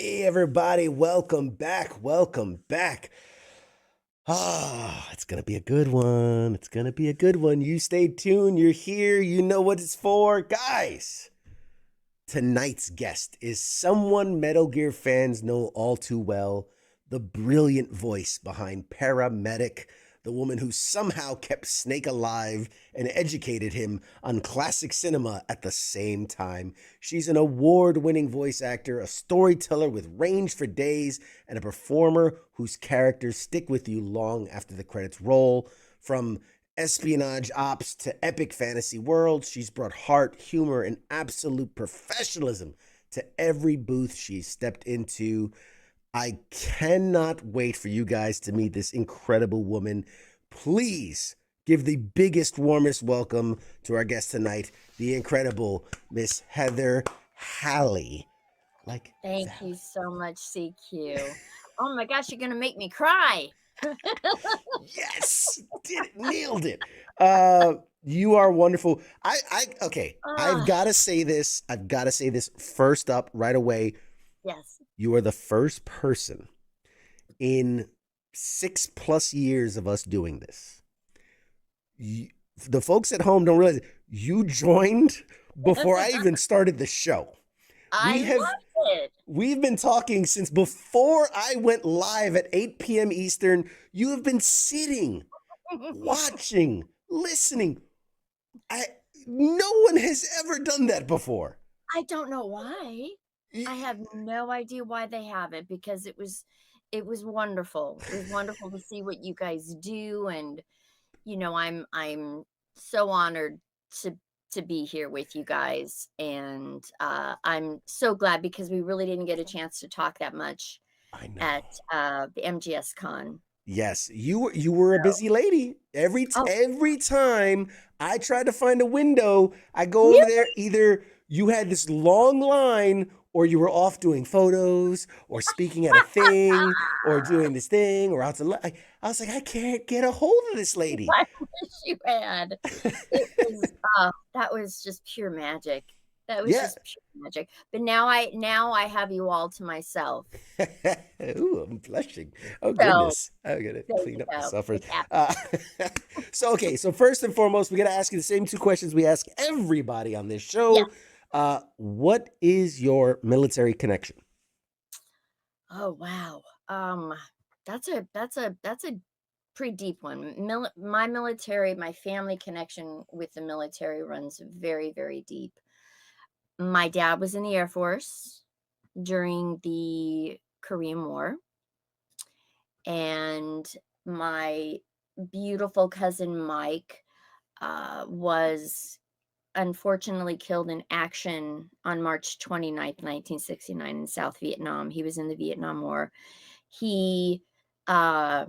Hey, everybody, welcome back. Welcome back. Ah, it's going to be a good one. It's going to be a good one. You stay tuned. You're here. You know what it's for. Guys, tonight's guest is someone Metal Gear fans know all too well, the brilliant voice behind Paramedic, the woman who somehow kept Snake alive and educated him on classic cinema at the same time. She's an award winning voice actor, a storyteller with range for days, and a performer whose characters stick with you long after the credits roll. From espionage ops to epic fantasy worlds, she's brought heart, humor, and absolute professionalism to every booth she's stepped into. I cannot wait for you guys to meet this incredible woman. Please give the biggest, warmest welcome to our guest tonight, the incredible Miss Heather Halley. Like Thank that. you so much, CQ. Oh my gosh, you're gonna make me cry. Yes, did it, nailed it. You are wonderful. Okay. I've Ah, got to say this. I've got to say this first up right away. yes. You are the first person in 6+ years of us doing this. You, the folks at home don't realize you joined before I even started the show. I We have love it. we've been talking since before I went live at 8 p.m. Eastern. You have been sitting, watching, listening. I No one has ever done that before. I don't know why. I have no idea why they haven't because it was wonderful. It was wonderful to see what you guys do and I'm so honored to to be here with you guys and I'm so glad because we really didn't get a chance to talk that much I at know. the MGS Con. Yes, you were a busy lady. Oh, Every time I tried to find a window, I go over really? there. Either you had this long line, or you were off doing photos, or speaking at a thing, or doing this thing, or out to. I was like, I can't get a hold of this lady. I wish you had. It was, that was just pure magic. That was Yeah. just pure magic. But now I have you all to myself. Ooh, I'm blushing. Oh So, goodness, I'm gonna there clean you up go. myself first. It's happening. Uh, so okay, so first and foremost, we gotta ask you the same two questions we ask everybody on this Yes. show. What is your military connection? Oh, wow. That's a pretty deep one. My family connection with the military runs very, very deep. My dad was in the Air Force during the Korean War, and my beautiful cousin Mike was unfortunately killed in action on March 29th, 1969, in South Vietnam. He was in the Vietnam War. He uh,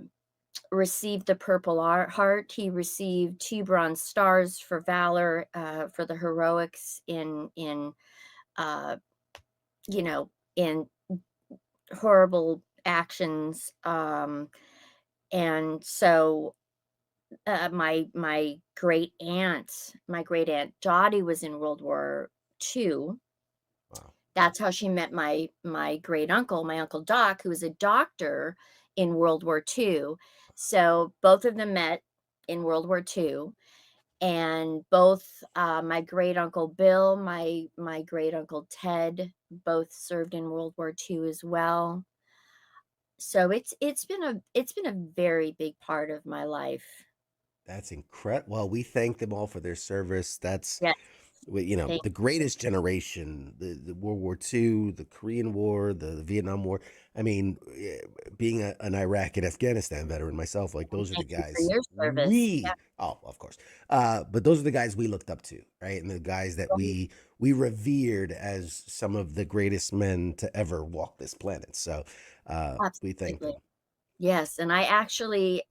received the Heart. He received 2 Bronze Stars for valor, for the heroics uh, you know, in horrible actions. And so my great aunt Dottie was in World War II. Wow. That's how she met my great uncle, my uncle Doc, who was a doctor in World War II. So both of them met in World War II, and both my great uncle Bill, my great uncle Ted, both served in World War II as well. So it's been a very big part of my life. That's incredible. Well, we thank them all for their service. That's Yes, thank the greatest generation, the World War II, the Korean War, the Vietnam War. I mean, being an Iraq and Afghanistan veteran myself, like those are the thank you for guys your service. Yeah, oh, of course. But those are the guys we looked up to, right? And the guys that right, we revered as some of the greatest men to ever walk this planet. So we thank absolutely. them. Yes, and I actually,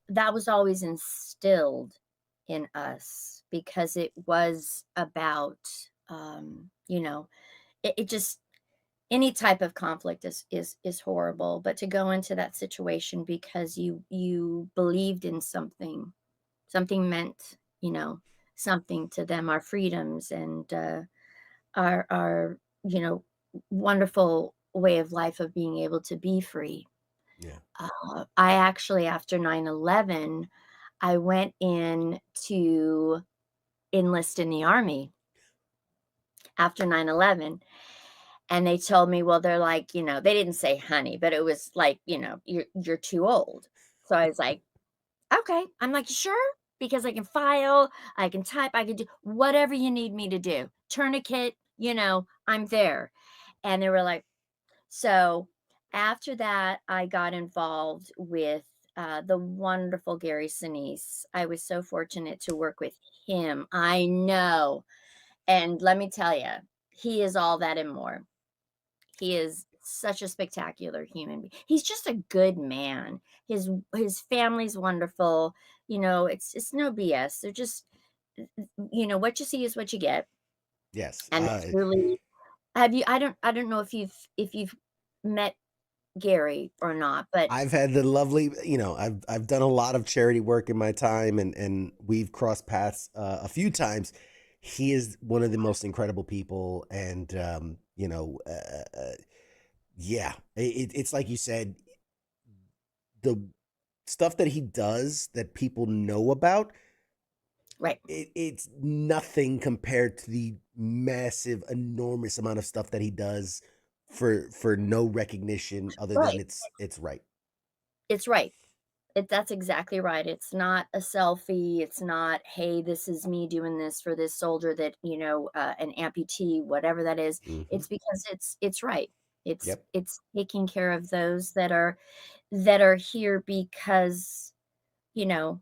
that was always instilled in us because it was about, it just any type of conflict is horrible, but to go into that situation because you believed in something meant, something to them, our freedoms and our, you know, wonderful way of life of being able to be free. Yeah. I actually, after 9/11, I went in to enlist in the Army after 9/11, and they told me, well, they're like, they didn't say honey, but it was like, you're too old. So I was like, okay. I'm like, sure, because I can file, I can type, I can do whatever you need me to do. Tourniquet, I'm there. And they were like, so after that, I got involved with the wonderful Gary Sinise. I was so fortunate to work with him. I know. And let me tell you, he is all that and more. He is such a spectacular human being. He's just a good man. His family's wonderful. It's no BS. They're just what you see is what you get. Yes. And it's really have you I don't know if you've met Gary or not, but I've had the lovely, I've done a lot of charity work in my time, and we've crossed paths a few times. He is one of the most incredible people, and yeah, it's like you said, the stuff that he does that people know about, right. it's nothing compared to the massive, enormous amount of stuff that he does for no recognition other than Right. it's right. It's right. That's exactly right. It's not a selfie. It's not, "Hey, this is me doing this for this soldier that, an amputee," whatever that is. Hmm. It's because it's right. It's Yep. it's taking care of those that are here you know,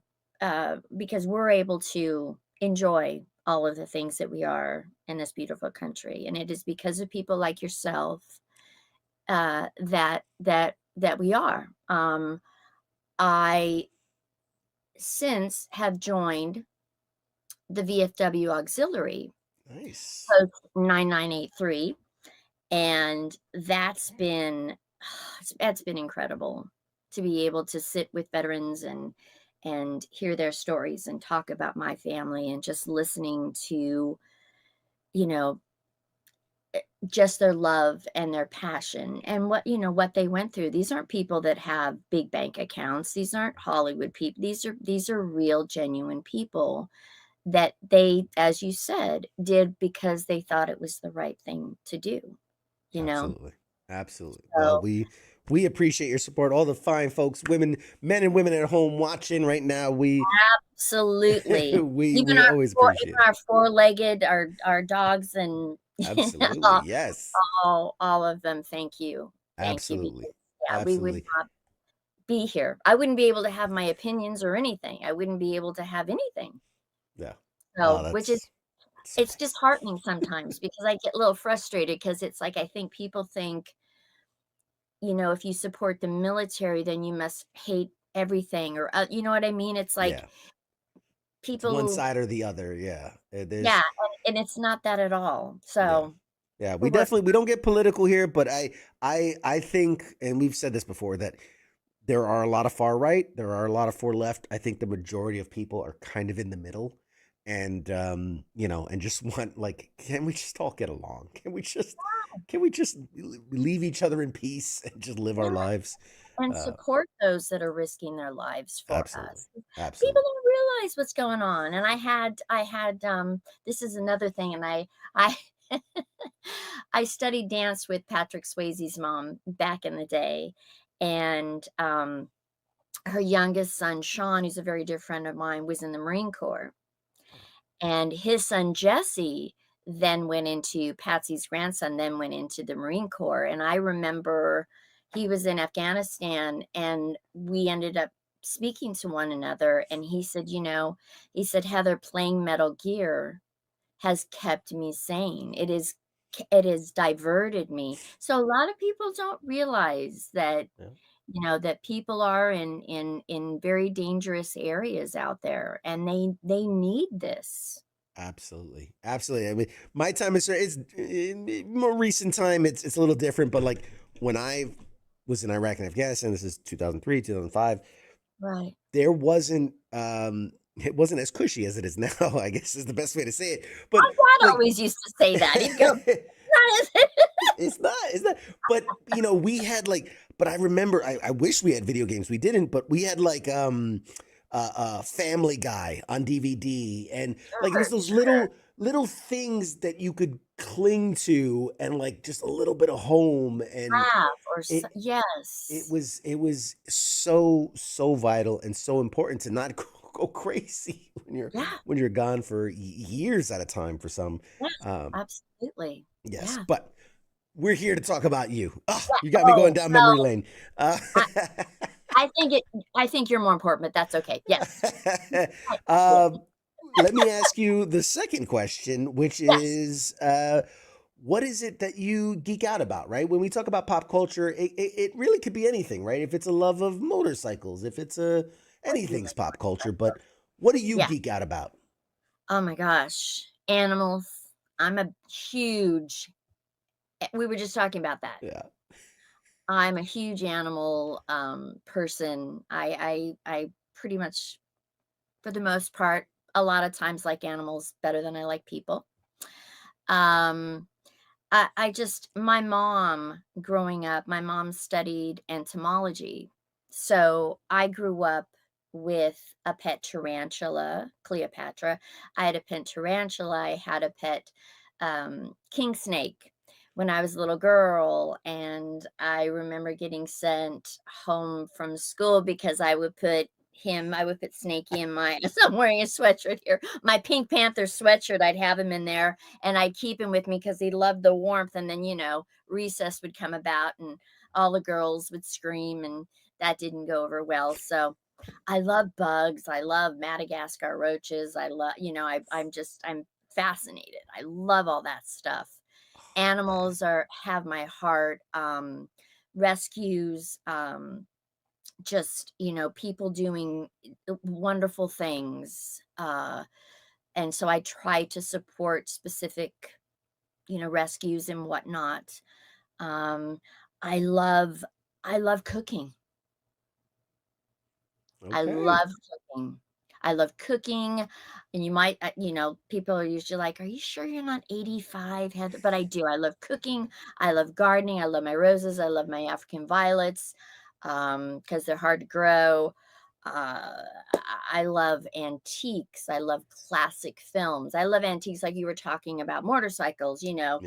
because we're able to enjoy all of the things that we are in this beautiful country, and it is because of people like yourself, that we are. I since have joined the VFW auxiliary Nice. post 9983, and that's been incredible to be able to sit with veterans and hear their stories and talk about my family and just listening to you know just their love and their passion and what they went through. These aren't people that have big bank accounts. These aren't Hollywood people. These are real genuine people that they, as you said, did because they thought it was the right thing to do, you know? Absolutely. Absolutely. Well, So we appreciate your support. All the fine folks, women, men and women at home watching right now. We absolutely. Even we always appreciate it. our four-legged, our dogs and, Absolutely. Yes. all of them, thank you. Thank you Absolutely. because, yeah, we would Absolutely. not be here. I wouldn't be able to have my opinions or anything. I wouldn't be able to have anything. Yeah. Oh, So, which is that's so it's nice. disheartening sometimes because I get a little frustrated because it's like I think people think, if you support the military, then you must hate everything or, you know what I mean? It's like Yeah. It's one people side or the other. Yeah. yeah, There's and it's not that at all. yeah. So, Yeah, we we're working definitely we don't get political here, but I think, and we've said this before, that there are a lot of far right, there are a lot of far left. I think the majority of people are kind of in the middle, and and just want, like, can we just all get along? Can we just leave each other in peace and just live our yeah, lives? and Uh, support those that are risking their lives for absolutely, us. People absolutely. don't realize what's going on, and this is another thing, and I I studied dance with Patrick Swayze's mom back in the day, and, her youngest son, Sean, who's a very dear friend of mine, was in the Marine Corps, and his son, Jesse, then went into Patsy's grandson then went into the Marine Corps, and I remember he was in Afghanistan, and we ended up speaking to one another, and he said, "Heather, playing Metal Gear has kept me sane. It has diverted me." So a lot of people don't realize that, Yeah. that people are in very dangerous areas out there, and they need this. Absolutely, absolutely. I mean, my time is in more recent time. It's a little different, but like when I was in Iraq and Afghanistan, this is 2003, 2005. Right. There wasn't it wasn't as cushy as it is now. I guess is the best way to say it. But My dad like, always used to say that. He'd go, not, is it? It's not. But you know, we had like. But I remember. I wish we had video games. We didn't. But we had like Family Guy on DVD, and like it was Sure, those sure. little things that you could cling to, and like just a little bit of home, and Laugh or s it yes. it was so vital and so important to not go crazy Yeah, when you're gone for years at a time for some. yes, Um, absolutely. yes, Yeah. but we're here to talk about you. Ah, Yeah, you got me going oh, down memory well, lane. Uh, I I think it I think you're more important, but that's okay. Yes. Yeah. um, let me ask you the second question, which Yes. is what is it that you geek out about, right? When we talk about pop culture, it really could be anything, right? If it's a love of motorcycles, if it's a Oh, I do anything's like pop culture, but motorcycles. what do you Yeah. geek out about? Oh my gosh. Animals. I'm a huge we were just talking about that. Yeah. I'm a huge animal, person. I pretty much, for the most part, a lot of times like animals better than I like people. Um, I just my mom growing up, my mom studied entomology. So I grew up with a pet tarantula, Cleopatra. I had a pet tarantula, I had a pet king snake when I was a little girl. And I remember getting sent home from school because I would put Snakey in my, I'm wearing a sweatshirt here, my Pink Panther sweatshirt, I'd have him in there and I'd keep him with me because he loved the warmth. And then, recess would come about and all the girls would scream, and that didn't go over well. So I love bugs. I love Madagascar roaches. I love, I'm fascinated. I love all that stuff. Oh, man. Animals have my heart. Rescues, just, people doing wonderful things. And so I try to support specific, rescues and whatnot. Um, I love I love cooking. I Okay. love cooking. I love cooking, and people are usually like, "Are you sure you're not 85, Heather?" But I do. I love cooking. I love gardening. I love my roses. I love my African violets, because 'cause they're hard to grow. I love antiques. I love classic films. I love antiques like you were talking about motorcycles. Yeah.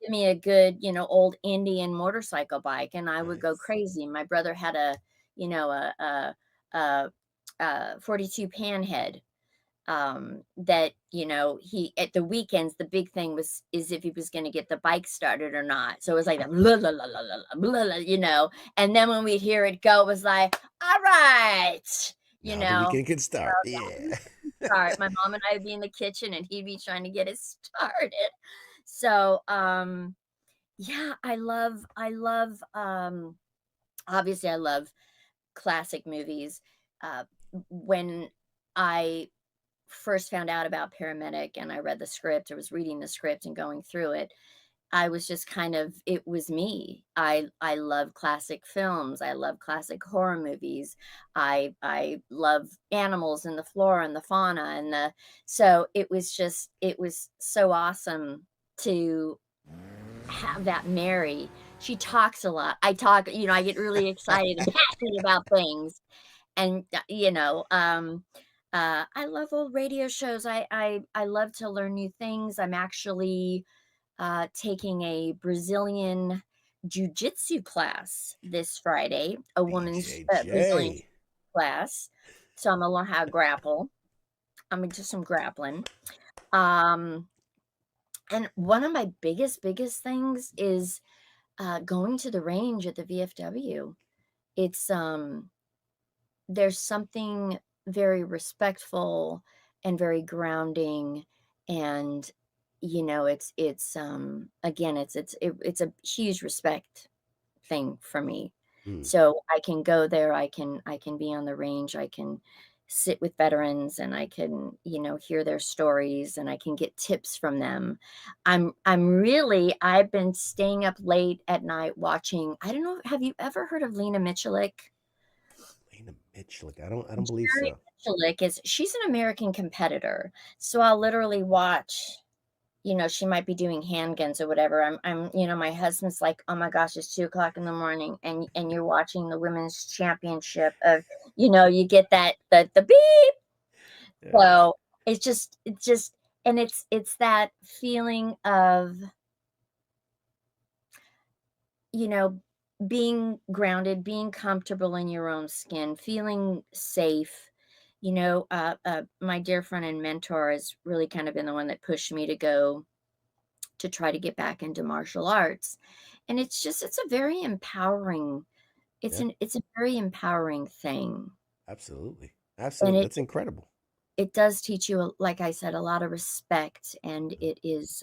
Give me a good, old Indian motorcycle bike, and I would go Nice. crazy. My brother had a, you know, a 42 panhead, that, he at the weekends, the big thing is if he was gonna get the bike started or not. So it was like the blah, blah, blah, blah, blah, blah, blah, and then when we'd hear it go, it was like, "All right," you Now the know? weekend can So, start. yeah, Yeah. start. My mom and I would be in the kitchen, and he'd be trying to get it started. So, yeah, obviously, I love classic movies. When I first found out about Paramedic and I read the script, I was reading the script and going through it, I was just it was me. I love classic films. I love classic horror movies. I love animals and the flora and the fauna and the so it was so awesome to have that Mary. She talks a lot. I get really excited and passionate about things. And, I love old radio shows. I love to learn new things. I'm actually, taking a Brazilian jiu-jitsu class this Friday, a woman's, Brazilian BJJ. class. So I'm gonna learn how to grapple. I'm into some grappling. Um, and one of my biggest things is going to the range at the VFW. It's there's something very respectful and very grounding, and again, it's a huge respect thing for me. Hmm. So I can go there, I can be on the range, I can sit with veterans, and I can, hear their stories, and I can get tips from them. I've been staying up late at night watching, I don't know, have you ever heard of Lena Michalik? Lena Mitchell. I don't believe Jerry so. Michalik she's an American competitor. So I'll literally watch, she might be doing handguns or whatever. My husband's like, "Oh my gosh, it's 2 o'clock in the morning," and you're watching the women's championship of, you get the beep. Yeah. So it's just, and it's that feeling of, you know, being grounded, being comfortable in your own skin, feeling safe. My dear friend and mentor has really kind of been the one that pushed me to try to get back into martial arts. And it's a very empowering, Yeah. it's a very empowering thing. Absolutely. And Absolutely. That's incredible. it does teach you, like I said, a lot of respect, and it's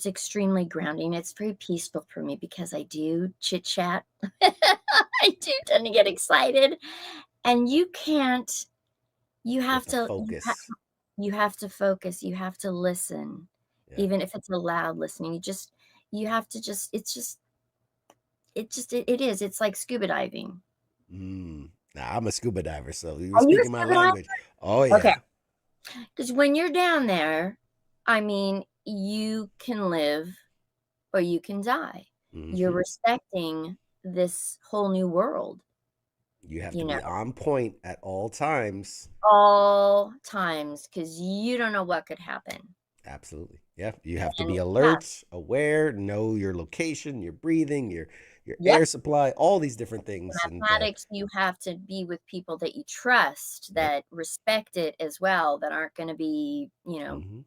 extremely grounding. It's very peaceful for me because I do chit chat. I do tend to get excited, and you You have have to to, focus. you have to focus, you have to listen, Yeah. even if it's a loud listening. You have to just, it is. It's like scuba diving. Mm. Nah, I'm a scuba diver, so you're Are you a speaking my scuba diver? language. Oh Okay, yeah. because when you're down there, I mean, you can live or you can die. You're Hmm. respecting this whole new world, You have to you know, be on point at all times. all times, because you don't know what could happen. Absolutely. Yeah. You have to And be yeah, alert, aware, know your location, your breathing, your yep. air supply, all these different things. And Mathematics, you have to be with people that you trust, yep. that respect it as well, that aren't going to be, Hmm.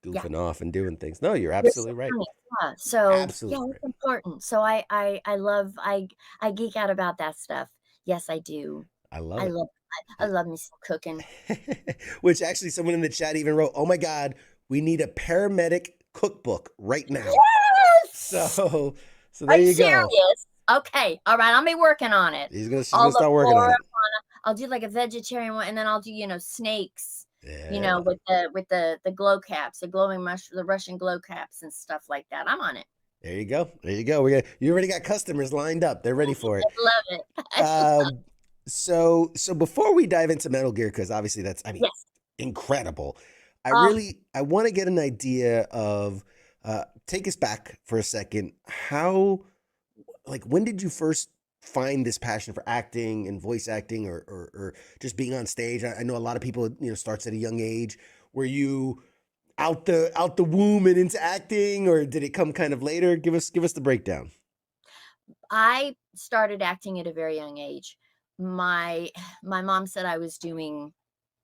yeah, Goofing off and doing things. No, you're you're absolutely right. surrounded, yeah. So yeah, Absolutely it's right. important. So I geek out about that stuff. Yes, I do. I love I it. love I love me some cooking. Which actually someone in the chat even wrote, "Oh my god, we need a paramedic cookbook right now." Yes! So so Are there you you go. serious? Okay, alright, I'll be working on it. She's I'll gonna look start working for on 'em it. I'll do, like, a vegetarian one, and then I'll do, snakes, Yeah. with the glow caps, the Russian glow caps and stuff like that. I'm on it. There you go. There you go. You already got customers lined up. They're ready for I it. love it. Um, so before we dive into Metal Gear, because obviously that's, I mean, Yes. incredible. Oh, I want to get an idea of, take us back for a second. How, like, when did you first find this passion for acting and voice acting, or just being on stage? I know a lot of people, starts at a young age. Were you out the womb and into acting, or did it come kind of later? Give us the breakdown. I started acting at a very young age. My my mom said I was doing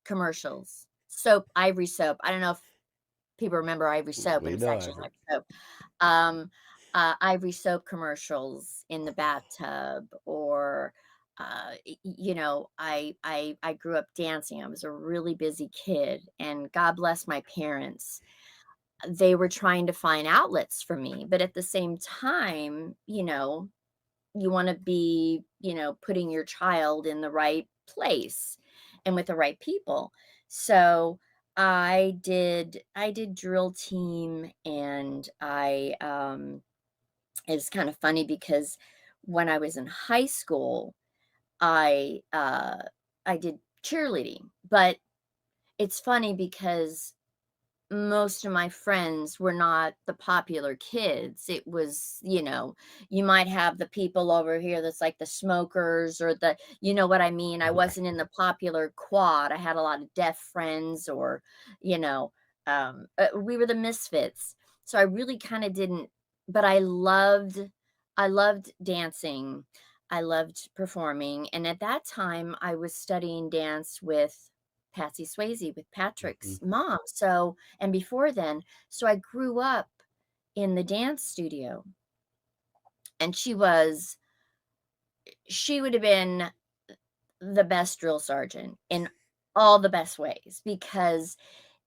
commercials. Soap, Ivory Soap. I don't know if people remember Ivory Soap, but We it's know actually Ivory. Ivory Soap. um, Ivory soap commercials in the bathtub, or I grew up dancing. I was a really busy kid, and God bless my parents. They were trying to find outlets for me, but at the same time, you want to be, putting your child in the right place and with the right people. So I did drill team, and it's kind of funny because when I was in high school, I uh I did cheerleading. But it's funny because most of my friends were not the popular kids. It was, you might have the people over here that's like the smokers, or you know what I mean? I Right. wasn't in the popular quad. I had a lot of deaf friends, or, we were the misfits. So I really kind of didn't, but I loved dancing. I loved performing. And at that time, I was studying dance with Patsy Swayze, with Hmm. Patrick's mom. So, and before then, so I grew up in the dance studio, and she would have been the best drill sergeant in all the best ways, because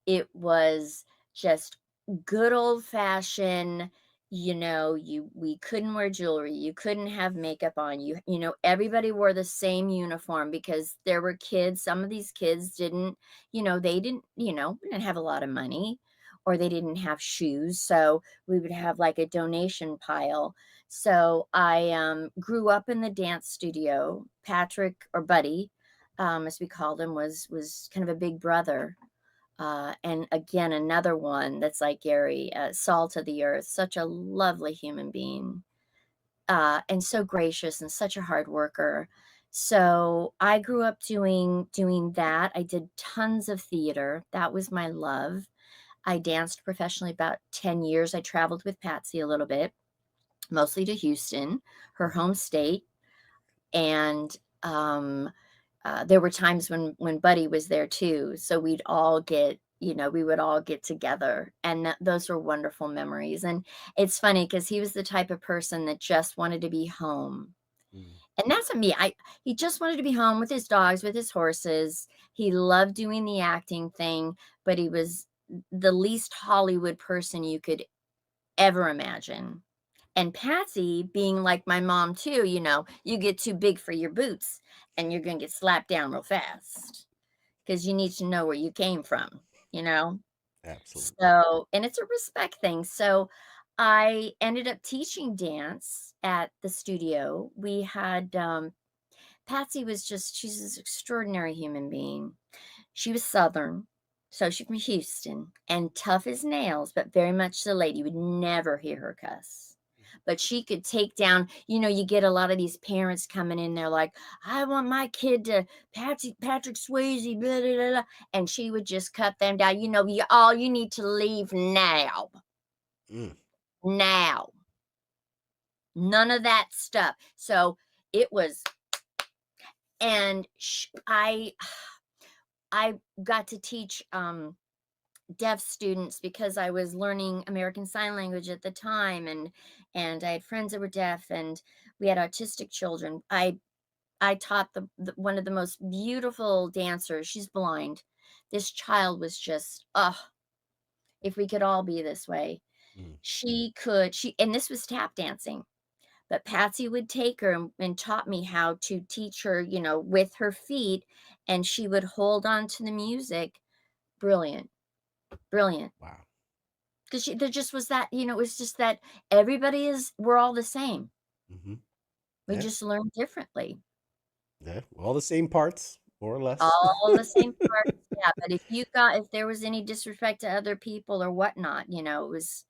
it was just good old fashioned. We couldn't wear jewelry, you couldn't have makeup on, everybody wore the same uniform, because there were kids, some of these kids didn't, they didn't have a lot of money, or they didn't have shoes, so we would have like a donation pile. So I grew up in the dance studio. Patrick, or Buddy, as we called him, was kind of a big brother. And again, another one that's like Gary, salt of the earth, such a lovely human being, and so gracious and such a hard worker. So I grew up doing that. I did tons of theater. That was my love. I danced professionally about 10 years. I traveled with Patsy a little bit, mostly to Houston, her Mm, home state, and, there were times when Buddy was there too, so we'd all get we would all get together, and those were wonderful memories, and it's funny because he was the type of person that just wanted to be home, mm, and that's what me, he just wanted to be home with his dogs, with his horses. He loved doing the acting thing, but he was the least Hollywood person you could ever imagine. And Patsy, being like my mom too, you get too big for your boots and you're gonna get slapped down real fast because you need to know where you came from, you know? absolutely. So, and it's a respect thing. So I ended up teaching dance at the studio. We had Patsy she's this extraordinary human being. She was Southern, so she's from Houston, and tough as nails, but very much the lady. You would never hear her cuss. But she could take down, you get a lot of these parents coming in, they're like, I want my kid to Patrick Swayze, blah, blah, blah, blah," and she would just cut them down. All you need to leave now. Mm, Now. None of that stuff. So it was, and I got to teach deaf students because I was learning American Sign Language at the time, and I had friends that were deaf, and we had autistic children. I taught one of the most beautiful dancers. She's blind. This child was just, oh, if we could all be this way. mm. And this was tap dancing. But Patsy would take her and taught me how to teach her, with her feet, and she would hold on to the music. Brilliant, brilliant. Wow. Because there just was that, it was just that we're all the same. Hmm. We Yeah. just learn differently. Yeah. All the same parts, more or less. All the same parts, yeah, but if there was any disrespect to other people or whatnot, it was,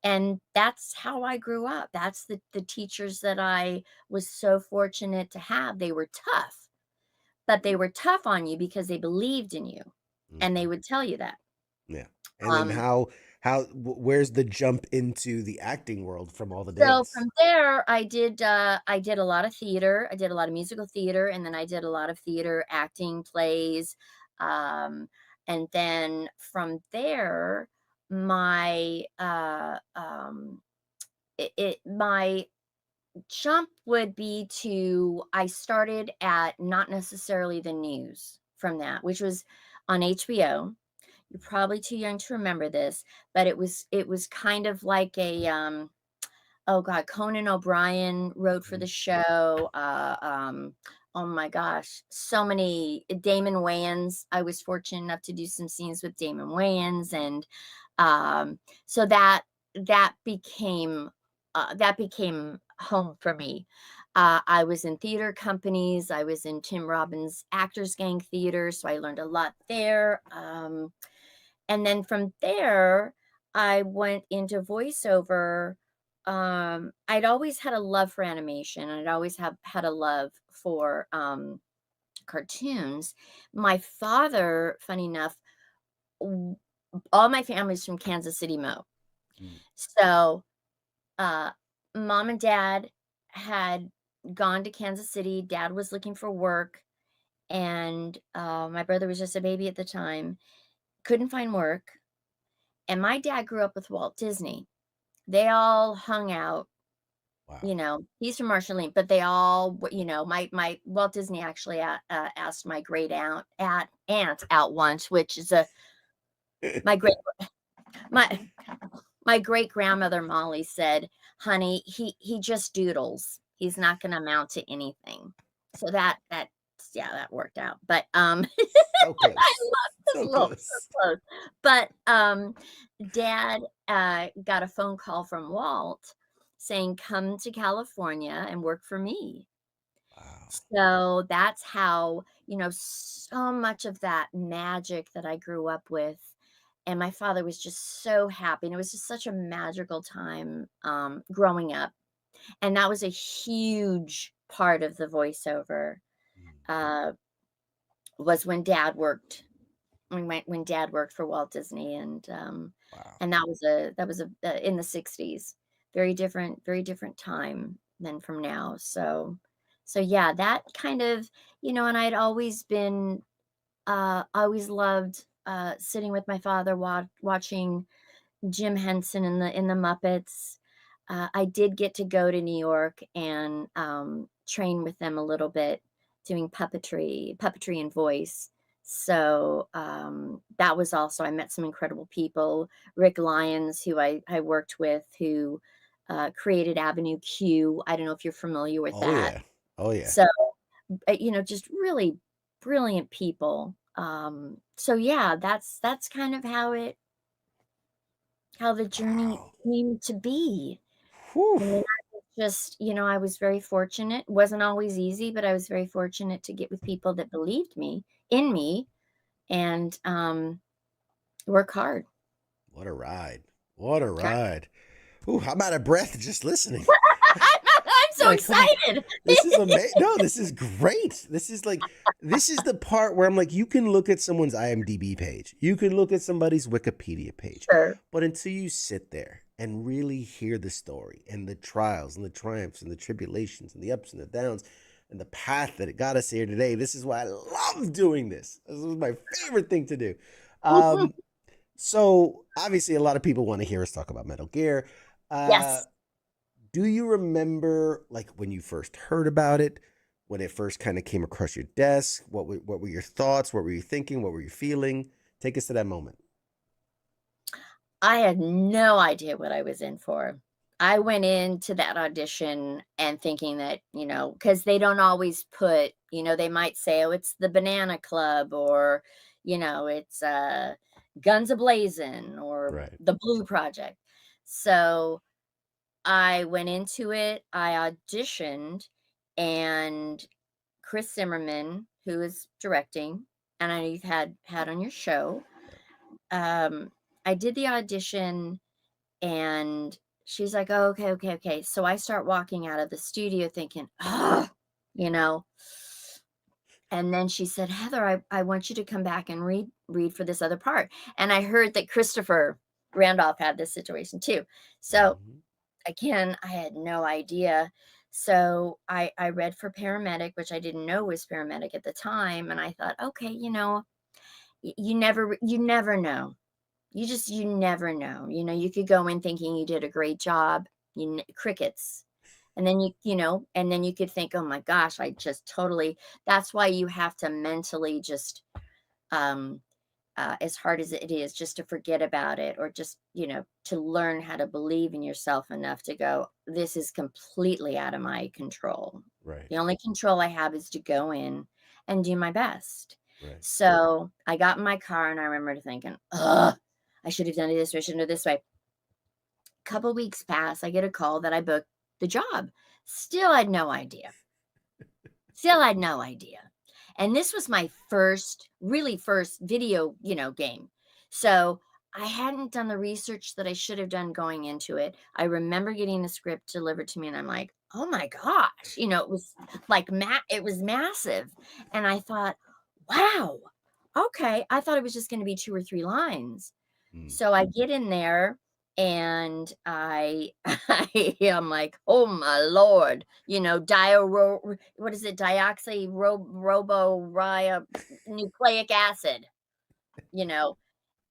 and that's how I grew up. That's the teachers that I was so fortunate to have. They were tough, but they were tough on you because they believed in you, and they Hmm. would tell you that. Yeah. And then Um where's the jump into the acting world from all the So dance? from there, I did a lot of theater. I did a lot of musical theater, and then I did a lot of theater acting plays. Um, and then from there, my jump would be to I started at not necessarily the news from that, which was on HBO. You're probably too young to remember this, but it was kind of like oh god, Conan O'Brien wrote for Mhm. the show, oh my gosh, so many Damon Wayans. I was fortunate enough to do some scenes with Damon Wayans, and, so that became home for me. I was in theater companies, I was in Tim Robbins' Actors Gang Theater, so I learned a lot there, and then from there, I went into voiceover. I'd always had a love for animation. I'd always have had a love for cartoons. My father, funny enough, w- all my family's from Kansas City, Mo. Mm. So, uh, mom and dad had gone to Kansas City. Dad was looking for work, and my brother was just a baby at the time. Couldn't find work. And my dad grew up with Walt Disney. They all hung out, Wow. he's from Marshallese, but they all, my Walt Disney actually asked my great aunt out once, which is my great my my great grandmother Molly said, "Honey, he just doodles. He's not going to amount to anything." So that yeah, that worked out. But So I close. love this So little so close. close. But dad got a phone call from Walt saying, "Come to California and work for me." Wow. So that's how, so much of that magic that I grew up with, and my father was just so happy, and it was just such a magical time, growing up, and that was a huge part of the voiceover, Mm, uh, was when dad worked for Walt Disney, wow. and that was a in the '60s. Very different time than from now. So yeah, that kind of, and I'd always been I always loved sitting with my father watching Jim Henson in the Muppets. I did get to go to New York and, train with them a little bit doing puppetry and voice. So, that was also I met some incredible people. Rick Lyons, who I worked with, who, created Avenue Q. I don't know if you're familiar with Oh that. yeah. Oh yeah. So, just really brilliant people. So yeah, that's kind of how the journey Wow. came to be. Whew. And then I was just, I was very fortunate. Wasn't always easy, but I was very fortunate to get with people that believed in me, and, work hard. What a ride. What a Try ride. Ooh, I'm out of breath just listening. I'm so Like, oh, excited. this is amazing. No, this is great. This is the part where I'm like, you can look at someone's IMDb page, you can look at somebody's Wikipedia page, Sure. but until you sit there and really hear the story and the trials and the triumphs and the tribulations and the ups and the downs and the path that it got us here today, this is why I love doing this. This is my favorite thing to do. Um, so obviously, a lot of people want to hear us talk about Metal Gear. Uh, Yes. do you remember like when you first heard about it, when it first kind of came across your desk? What were your thoughts? What were you thinking? What were you feeling? Take us to that moment. I had no idea what I was in for. I went into that audition and thinking that, because they don't always put, they might say, "Oh, it's the Banana Club," or, it's, Guns A-Blazing or Right. the Blue Project. So, I went into it, I auditioned, and Chris Zimmerman, who is directing, and I know you've had on your show, um, I did the audition, and she's like, "Oh, okay, okay, okay." So I start walking out of the studio thinking, "Ugh," you know. And then she said, "Heather, I want you to come back and read for this other part." And I heard that Christopher Randolph had this situation too. So Mm-hmm. again, I had no idea. So I read for paramedic, which I didn't know was paramedic at the time, and I thought, okay, you never know. You never know. You could go in thinking you did a great job, crickets. And then and then you could think, "Oh my gosh, I just totally." That's why you have to mentally just, um, as hard as it is, just to forget about it, or just, to learn how to believe in yourself enough to go, "This is completely out of my control. Right. The only control I have is to go in and do my best." Right. So I got in my car and I remember thinking, "Ugh, I should have done it this way, I should have done it this way." Couple weeks pass, I get a call that I booked the job. Still had no idea. Still had no idea. And this was my really first video, game. So I hadn't done the research that I should have done going into it. I remember getting the script delivered to me and I'm like, "Oh my gosh." It was like it was massive. And I thought, "Wow. Okay." I thought it was just going to be 2 or 3 lines. Mm. So I get in there and I am like, "Oh my lord," what is it? Nucleic acid, you know?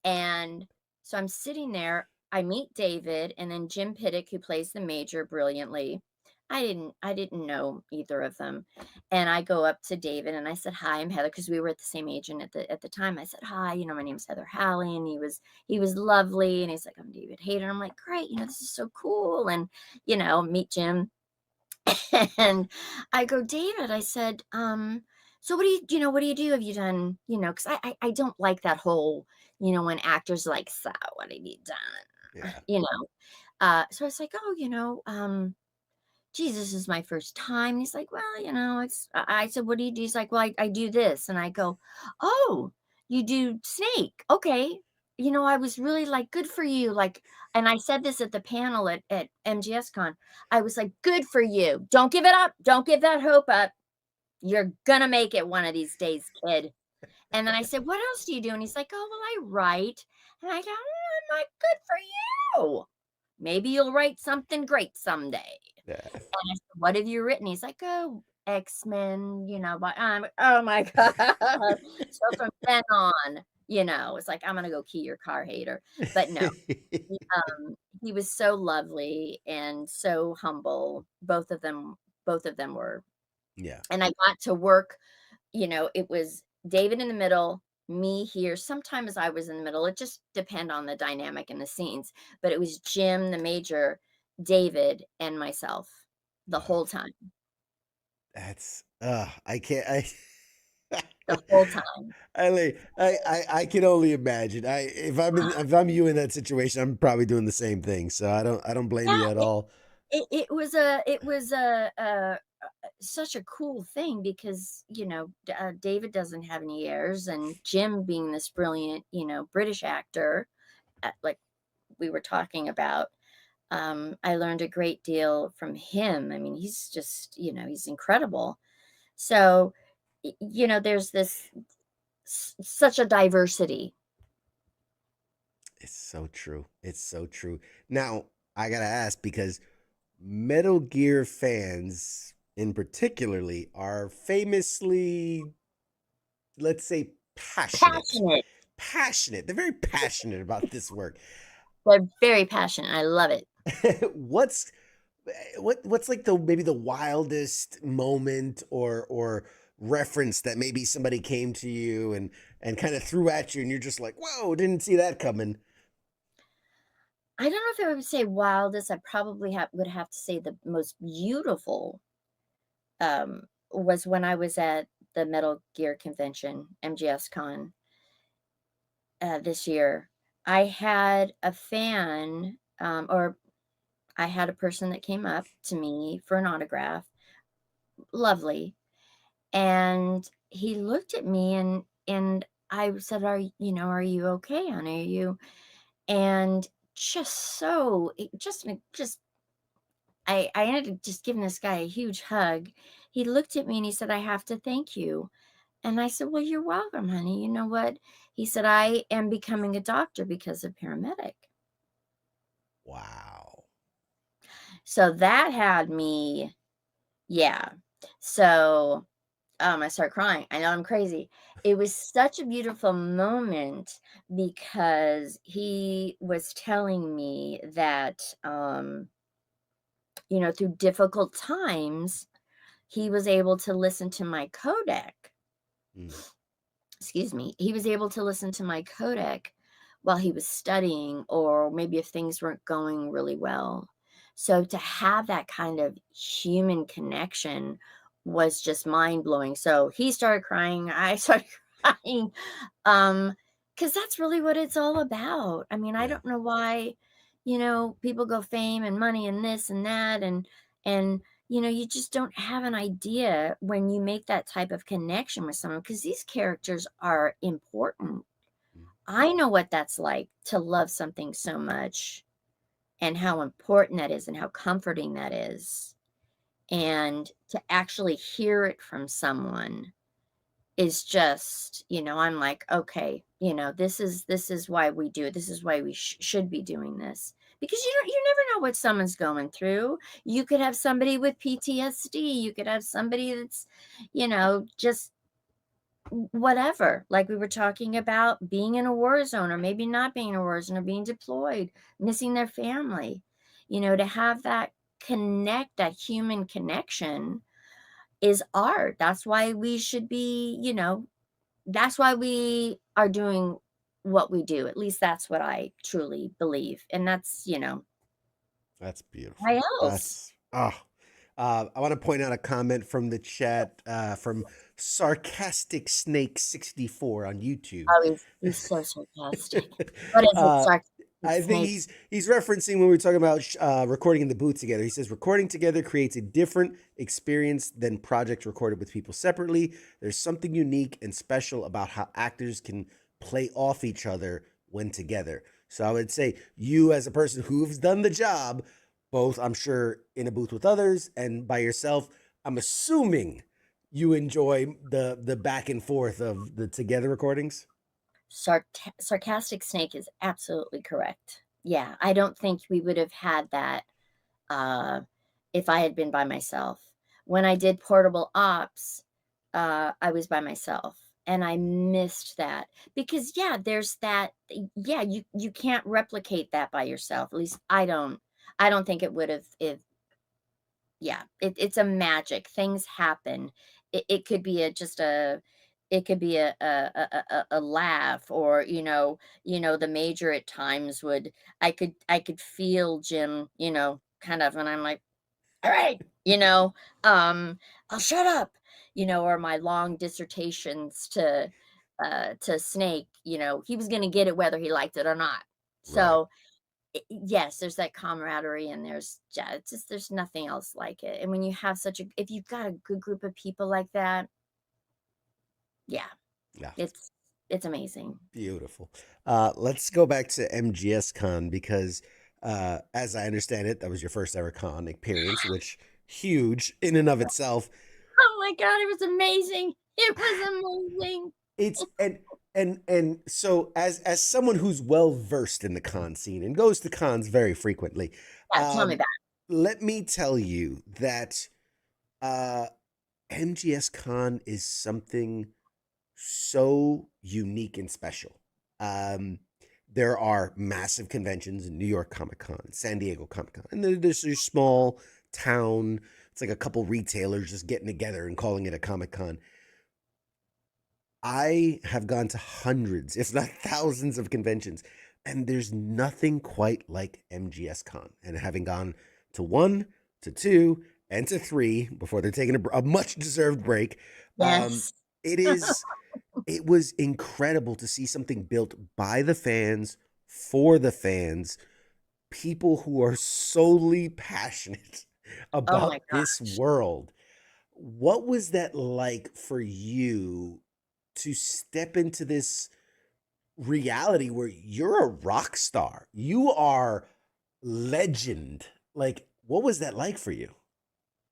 And so I'm sitting there, I meet David and then Jim Piddock, who plays the major brilliantly. I didn't know either of them. And I go up to David and I said, "Hi, I'm Heather," because we were at the same agent at the time. I said, "Hi, my name's Heather Halley." And he was lovely. And he's like, "I'm David Hayter." And I'm like, "Great, this is so cool." And, meet Jim. And I go, "David," I said, "So what do you do? Have you done, because I don't like that whole, when actors like, so what have you done? Yeah. You know? So I was like, "Oh, "Geez, this is my first time." And he's like, "Well, it's" I said, "What do you do?" He's like, "Well, I do this." And I go, "Oh, you do snake. Okay. I was really like, good for you." Like, and I said this at the panel at MGS Con. I was like, "Good for you. Don't give it up. Don't give that hope up. You're gonna make it one of these days, kid." And then I said, "What else do you do?" And he's like, "Oh, well, I write." And I go, I'm like, "Good for you. Maybe you'll write something great someday." Yeah. And I said, "What have you written?" He's like, "Oh, X-Men, but I'm like, oh my God." So from then on, it's like, I'm gonna go key your car, hater. But no, he, he was so lovely and so humble. Both of them were. Yeah. And I got to work, it was David in the middle, me here. Sometimes I was in the middle. It just depend on the dynamic and the scenes. But it was Jim, the major, David, and myself the Oh, whole time. that's I can't I The whole time. I can only imagine. If I'm you in that situation, I'm probably doing the same thing. So I don't blame Yeah, you at all. it was such a cool thing because David doesn't have any heirs, and Jim being this brilliant British actor, like we were talking about. I learned a great deal from him. I mean, he's just he's incredible. So there's this such a diversity. It's so true. It's so true. Now, I gotta ask because Metal Gear fans in particularly are famously, let's say, passionate. Passionate. Passionate. They're very passionate about this work. They're very passionate. I love it. what's what's like the maybe the wildest moment or reference that maybe somebody came to you and kind of threw at you and you're just like, whoa, didn't see that coming. I don't know if I would say wildest. I probably would have to say the most beautiful was when I was at the Metal Gear convention, MGS Con, this year. I had a fan, or I had a person that came up to me for an autograph. Lovely. And he looked at me and I said, are you okay, honey? Are you? And just I ended up just giving this guy a huge hug. He looked at me and he said, "I have to thank you." And I said, "Well, you're welcome, honey. You know what?" He said, "I am becoming a doctor because of paramedic." Wow. So that had me, yeah. So I started crying. I know I'm crazy. It was such a beautiful moment because he was telling me that, through difficult times, he was able to listen to my codec. Mm, Excuse me. He was able to listen to my codec while he was studying, or maybe if things weren't going really well. So to have that kind of human connection was just mind blowing. So he started crying. I started crying. Because that's really what it's all about. I mean, I yeah. don't know why, people go fame and money and this and that, and you just don't have an idea when you make that type of connection with someone because these characters are important. Mm, I know what that's like to love something so much and how important that is and how comforting that is. And to actually hear it from someone is just, I'm like, okay, this is why we do it. This is why we should be doing this. Because you never know what someone's going through. You could have somebody with PTSD. You could have somebody that's, just whatever. Like we were talking about being in a war zone or maybe not being in a war zone or being deployed, missing their family. To have that human connection is art. That's why we should be, that's why we are doing what we do. At least that's what I truly believe. And that's, that's why beautiful. else? I want to point out a comment from the chat from Sarcastic Snake 64 on YouTube. Oh, he's so sarcastic. What is it, uh, sarcastic? And I think Snake. he's referencing when we were talking about recording in the booth together. He says recording together creates a different experience than projects recorded with people separately. There's something unique and special about how actors can play off each other when together. So I would say you, as a person who's done the job, both I'm sure in a booth with others and by yourself, I'm assuming you enjoy the back and forth of the together recordings. Sarcastic Snake is absolutely correct. Yeah, I don't think we would have had that, uh, if I had been by myself. When I did Portable Ops, I was by myself, and I missed that because, yeah, there's that yeah, you can't replicate that by yourself, at least I don't think it would've if yeah, it's a magic. Things happen. It could be it could be a laugh or, the major at times would I could feel Jim, kind of, and I'm like, "All right," "I'll shut up," or my long dissertations to Snake, he was gonna get it whether he liked it or not. Right. So yes, there's that camaraderie and yeah, it's just there's nothing else like it. And when you have if you've got a good group of people like that, yeah, Yeah. it's amazing. Beautiful. Let's go back to MGS Con because, as I understand it, that was your first ever con experience, which huge in and of itself. Oh my god, it was amazing. It was amazing. It's and so as someone who's well versed in the con scene and goes to cons very frequently, Yeah, tell me um, about let me tell you that uh, MGS Con is something so unique and special. Um, there are massive conventions in New York Comic Con, San Diego Comic Con, and there's your small town. It's like a couple retailers just getting together and calling it a Comic Con. I have gone to hundreds, if not thousands, of conventions, and there's nothing quite like MGS Con. And having gone to one, to two, and to three before they're taking a much deserved break, um, Yes. it is it was incredible to see something built by the fans for the fans, people who are solely passionate Oh my about this gosh. world. What was that like for you to step into this reality where you're a rock star? You are legend. Like, what was that like for you?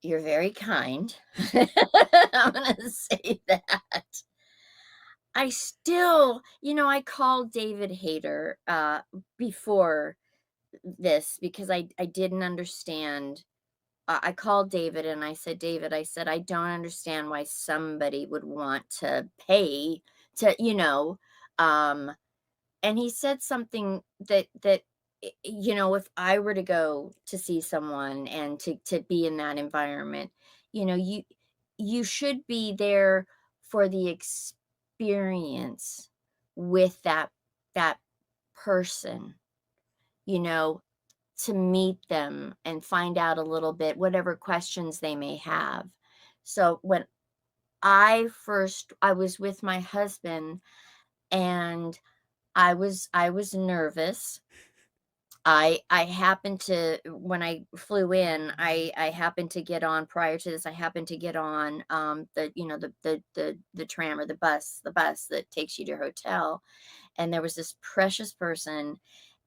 You're very kind. I'm gonna say that. I called David Hayter before this because I didn't understand. I called David and I said, David, I said, I don't understand why somebody would want to pay to, and he said something if I were to go to see someone and to be in that environment, you know, you you should be there for the experience with that person, you know, to meet them and find out a little bit whatever questions they may have. So when I was with my husband and I was nervous. I happened to when I flew in, I happened to get on prior to this, I happened to get on, the tram or the bus that takes you to your hotel, and there was this precious person,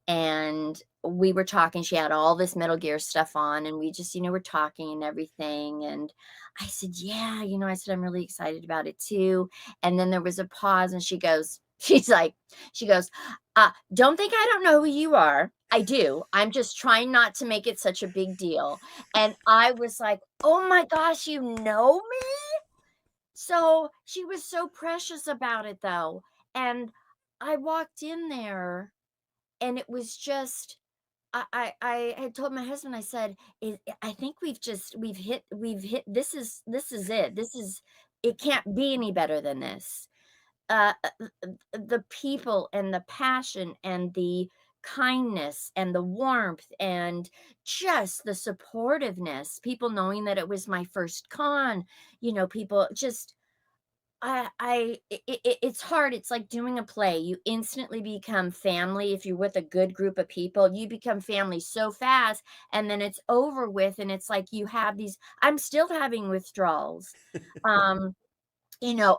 and we were talking. She had all this Metal Gear stuff on, and we just, were talking and everything, and I said, "Yeah," I said, "I'm really excited about it too." And then there was a pause, and she goes, "Don't think I don't know who you are. I do. I'm just trying not to make it such a big deal." And I was like, "Oh my gosh, you know me?" So she was so precious about it, though. And I walked in there, and it was just I had told my husband, I said, I think we've hit this is it. It can't be any better than this." The people and the passion and the kindness and the warmth and just the supportiveness, people knowing that it was my first con, people just it's hard. It's like doing a play. You instantly become family if you're with a good group of people. You become family so fast, and then it's over with, and it's like you have these I'm still having withdrawals. Um,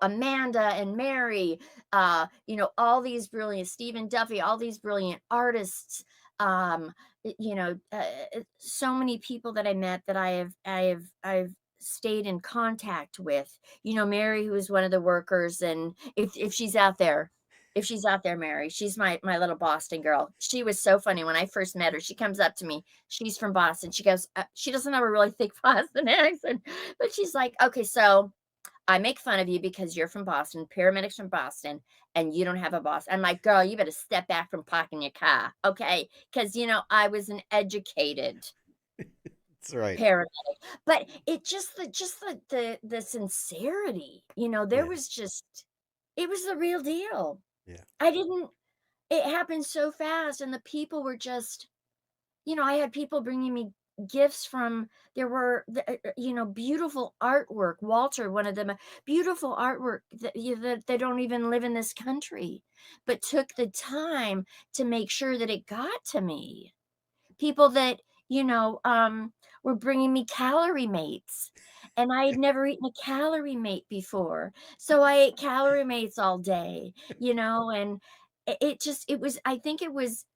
Amanda and Mary, all these brilliant Stephen Duffy, all these brilliant artists, so many people that I met that I've stayed in contact with. Mary, who is one of the workers, and if she's out there, Mary, she's my little Boston girl. She was so funny when I first met her. She comes up to me. She's from Boston. She goes, she doesn't have a really thick Boston accent, but she's like, okay, so I make fun of you because you're from Boston, paramedics from Boston, and you don't have a boss. I'm like, girl, you better step back from parking your car, okay? Because I was an educated That's right. paramedic, but it just the sincerity, there Yeah. was just it was the real deal. Yeah. I didn't. It happened so fast, and the people were just I had people bringing me gifts from there were beautiful artwork. Walter, one of them, beautiful artwork that they don't even live in this country, but took the time to make sure that it got to me. People that, were bringing me calorie mates, and I had never eaten a calorie mate before. So I ate calorie mates all day, and it was, I think it was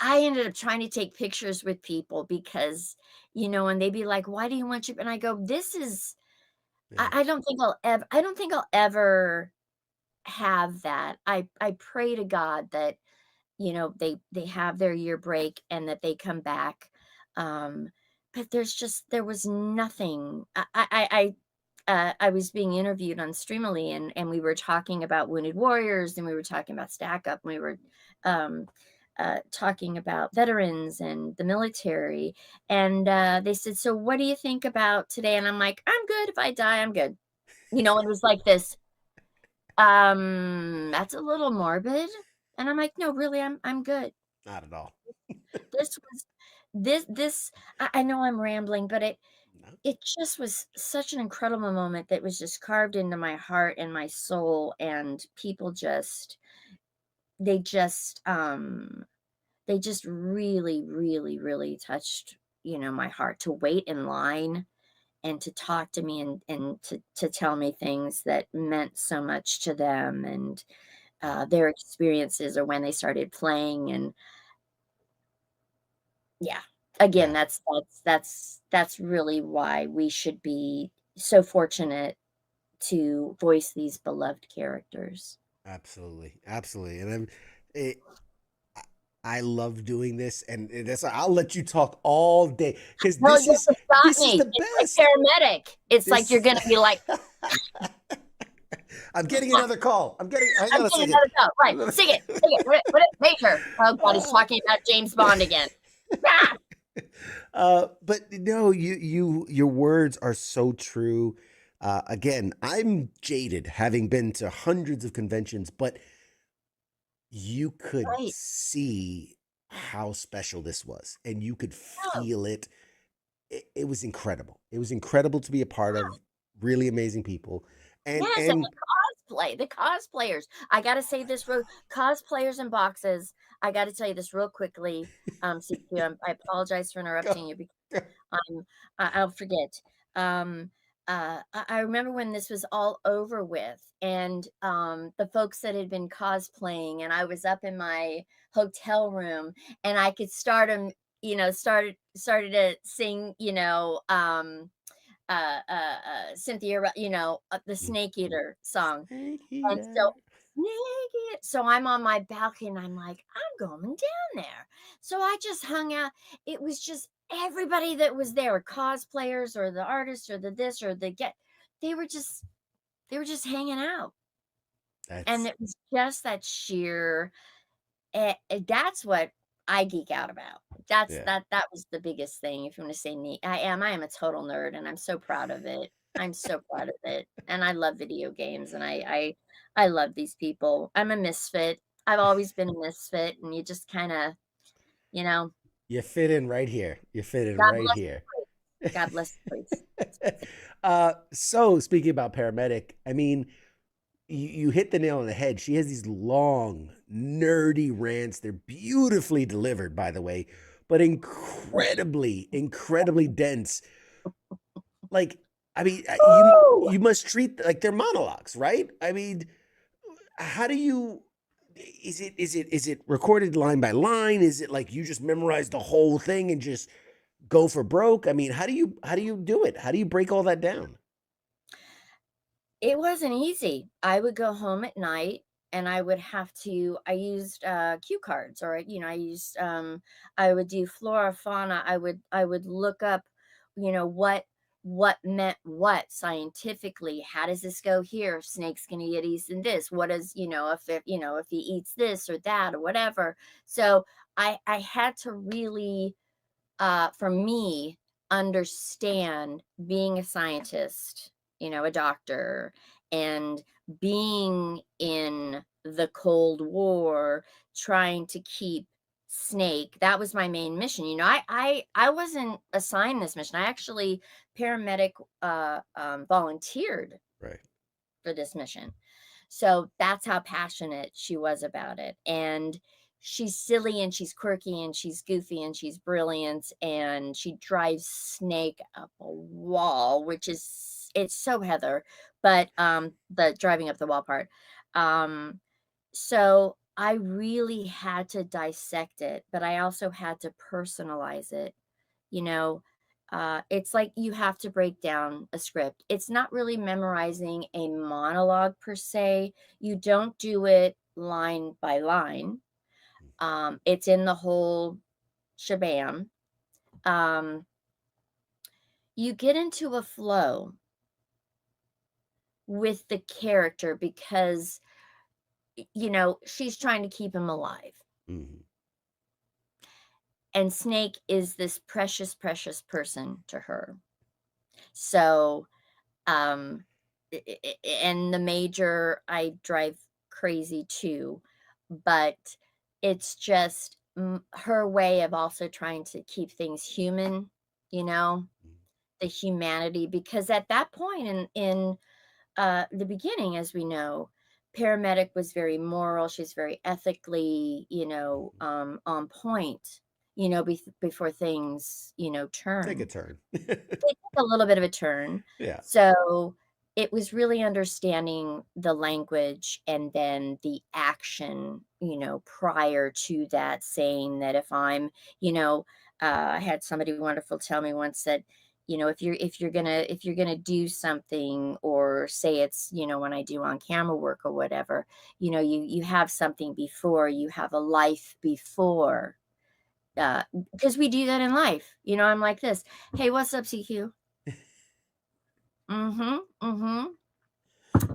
I ended up trying to take pictures with people because, and they'd be like, "Why do you want your," and I go, "This is Yeah. I don't think I'll ever have that." I pray to God that, they have their year break and that they come back. Um, but there was nothing. I was being interviewed on Streamily, and we were talking about Wounded Warriors, and we were talking about Stack Up, and we were um, talking about veterans and the military. And they said, "So, what do you think about today?" And I'm like, "I'm good. If I die, I'm good." And it was like this. That's a little morbid. And I'm like, "No, really, I'm good." Not at all. This was this. I know I'm rambling, but No. it just was such an incredible moment that was just carved into my heart and my soul, and people they just, um they just really, really, really touched, my heart to wait in line and to talk to me and to tell me things that meant so much to them, and, their experiences or when they started playing, and yeah. Again, Yeah. that's really why we should be so fortunate to voice these beloved characters. Absolutely. Absolutely. And it, I I love doing this, and that's I'll let you talk all day because No, you have to stop this is me. the It's like best. paramedic. It's like you're This gonna be like, I'm getting another call. I'm getting. Hang I'm on a getting second. another go. Right. Sing it. What it major. Oh God, he's Uh, talking about James Bond again. Ah! but no, your words are so true. Again, I'm jaded, having been to hundreds of conventions, but you could Right. see how special this was, and you could Oh, feel it. It was incredible. It was incredible to be a part of. Really amazing people, yes, and and the cosplayers. I gotta say this real cosplayers and boxes. I gotta tell you this real quickly. CQ, I apologize for go, interrupting you because go. I'll forget. Um, I remember when this was all over with, and the folks that had been cosplaying, and I was up in my hotel room, and I could start them, started to sing, the Snake Eater song. Snake And so eater. so I'm on my balcony and I'm like, "I'm going down there." So I just hung out. It was just everybody that was there, or cosplayers or the artists or the this or the get they were just hanging out. And That's it was just that sheer that's what I geek out about. yeah. That was the biggest thing, if you wanna say neat. I am a total nerd, and I'm so proud of it. I'm so proud of it, and I love video games, and I love these people. I'm a misfit. I've always been a misfit, and you just kinda, you know, You fit in right here. You fit in God right bless here. God bless the police. So speaking about paramedic, I mean, you hit the nail on the head. She has these long, nerdy rants. They're beautifully delivered, by the way, but incredibly, incredibly dense. Like, I mean, Woo! you must treat like they're monologues, right? I mean, how do you? Is it recorded line by line? Is it like you just memorize the whole thing and just go for broke? I mean, how do you do it? How do you break all that down? It wasn't easy. I would go home at night and I used cue cards, or I would do flora fauna. I would look up, what meant what scientifically. How does this go here? Snake's gonna eat these and this. What is, if he eats this or that or whatever. So I had to really, for me, understand being a scientist, a doctor, and being in the Cold War, trying to keep Snake. That was my main mission. I wasn't assigned this mission. I actually paramedic volunteered Right. for this mission. So that's how passionate she was about it. And she's silly and she's quirky and she's goofy and she's brilliant and she drives Snake up a wall, which is it's so Heather, but the driving up the wall part. Um so I really had to dissect it, but I also had to personalize it. You know, it's like you have to break down a script. It's not really memorizing a monologue per se. You don't do it line by line. It's in the whole shabam. Um, you get into a flow with the character because, she's trying to keep him alive. Mhm. And Snake is this precious, precious person to her. So, Um, and the major, I drive crazy too, but it's just her way of also trying to keep things human, you know, the humanity, because at that point in the beginning, as we know, paramedic was very moral. She's very ethically, Mhm. on point, before things, Take a turn. turn. They took a little bit of a turn. Yeah. So, it was really understanding the language and then the action, prior to that, saying that you know, I had somebody wonderful tell me once that, if you're gonna do something, or say it's, when I do on camera work or whatever, you have something before, you have a life before, uh, because we do that in life. I'm like this. Hey, what's up, CQ? Mhm, mhm.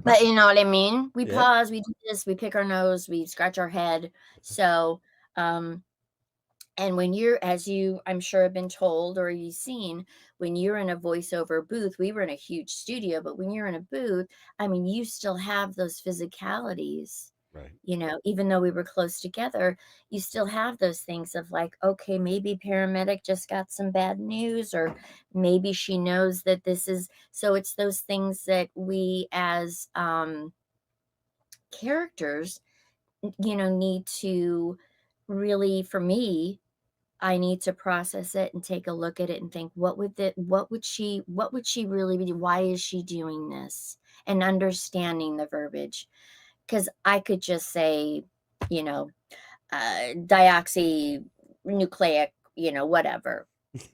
But you know what I mean? We Yep. pause, we do this, we pick our nose, we scratch our head. So, um, and when you're, as you, I'm sure, have been told or you've seen, when you're in a voiceover booth, we were in a huge studio, but when you're in a booth, I mean, you still have those physicalities. Right. Even though we were close together, you still have those things of like, okay, maybe paramedic just got some bad news, or maybe she knows that this is, so it's those things that we as characters, need to really, for me, I need to process it and take a look at it and think, what would she really be, why is she doing this? And understanding the verbiage. Because I could just say, you know, deoxynucleic, whatever.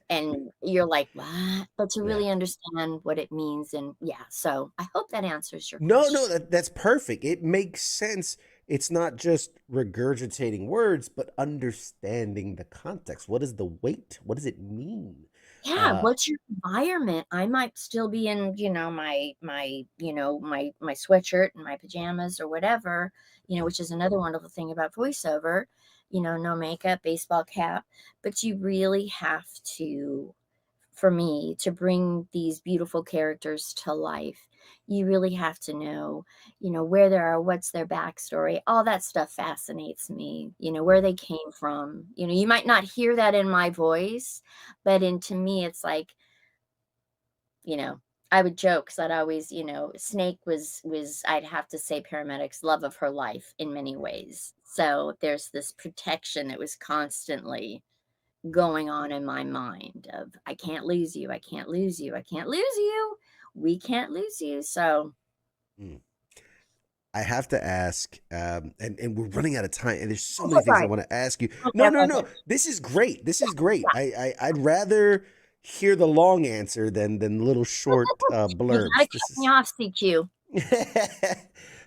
And you're like, what? But to Yeah. really understand what it means. And yeah, so I hope that answers your No, no, question. that's perfect. It makes sense. It's not just regurgitating words, but understanding the context. What is the weight? What does it mean? Yeah, Uh, what's your environment? I might still be in, my sweatshirt and my pajamas or whatever, which is another wonderful thing about voiceover, no makeup, baseball cap, but you really have to, for me, to bring these beautiful characters to life, you really have to know, where they are, what's their backstory. All that stuff fascinates me, where right. they came from. You might not hear that in my voice, but to me, it's like, you know, I would joke 'cause I'd always, Snake was I'd have to say paramedics' love of her life in many ways. So there's this protection that was constantly going on in my mind of, "I can't lose you, I can't lose you, I can't lose you. We can't lose you." So Mm. I have to ask, and we're running out of time, and there's so oh, so many things I sorry. want to ask you. Okay, No, okay, no, okay. no. This is great. This is great. Yeah. I'd rather hear the long answer than little short You gotta blurbs. cut This me is off, CQ.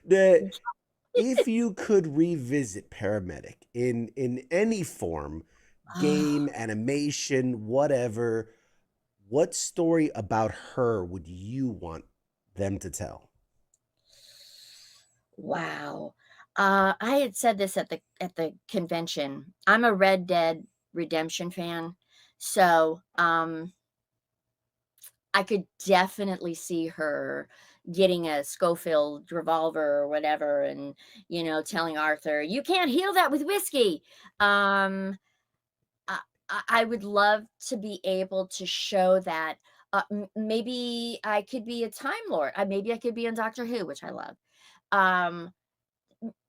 the if you could revisit paramedic in any form, game, animation, whatever, what story about her would you want them to tell? Wow. I had said this at the convention. I'm a Red Dead Redemption fan, so, I could definitely see her getting a Schofield revolver or whatever and, telling Arthur, "You can't heal that with whiskey." Um, I would love to be able to show that, maybe I could be a Time Lord. Maybe I could be on Doctor Who, which I love. Um,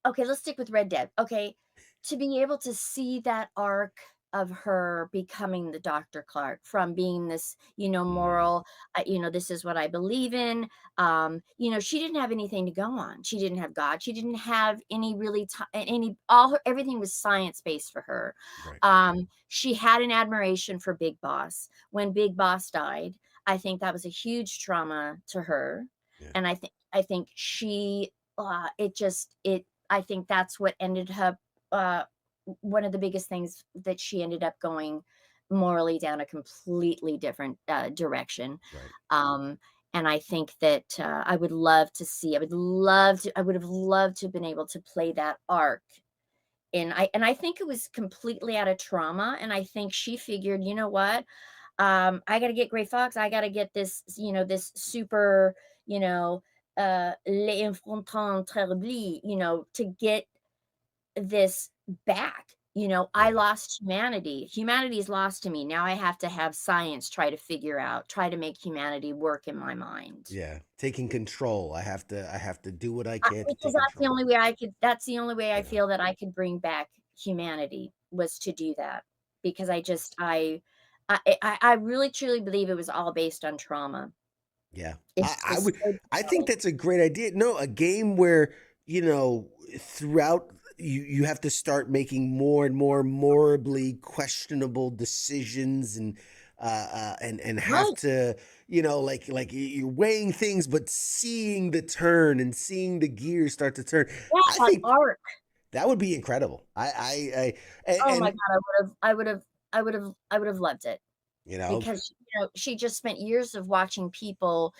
Okay, let's stick with Red Dead. Okay, to be able to see that arc of her becoming the Dr. Clark from being this, Mm, moral, this is what I believe in. She didn't have anything to go on. She didn't have God. She didn't have any really any all her everything was science based for her. right. She had an admiration for Big Boss. When Big Boss died, I think that was a huge trauma to her, Yeah. and I think she it just it I think that's what ended up uh, one of the biggest things that she ended up going morally down a completely different direction. Right. Um, and I think that I would love to see. I would have loved to have been able to play that arc. And I think it was completely out of trauma. And I think she figured, you know what? I got to get Gray Fox. I got to get this, this super, les enfants terribles, to get this back. I Yeah. lost humanity. Humanity's lost to me. Now I have to have science try to make humanity work in my mind. Yeah. Taking control. I have to do what I can to Because take control. that's the only way I Yeah. feel that I could bring back humanity was to do that. Because I really truly believe it was all based on trauma. Yeah. I, It's I just would so I think traumatic. that's a great idea. No, a game where, throughout you have to start making more and more morally questionable decisions and have Right. to, like you're weighing things but seeing the turn and seeing the gears start to turn. Yeah, I that think arc. that would be incredible. I Oh my and god, I would have loved it. you know, Because, she just spent years of watching people,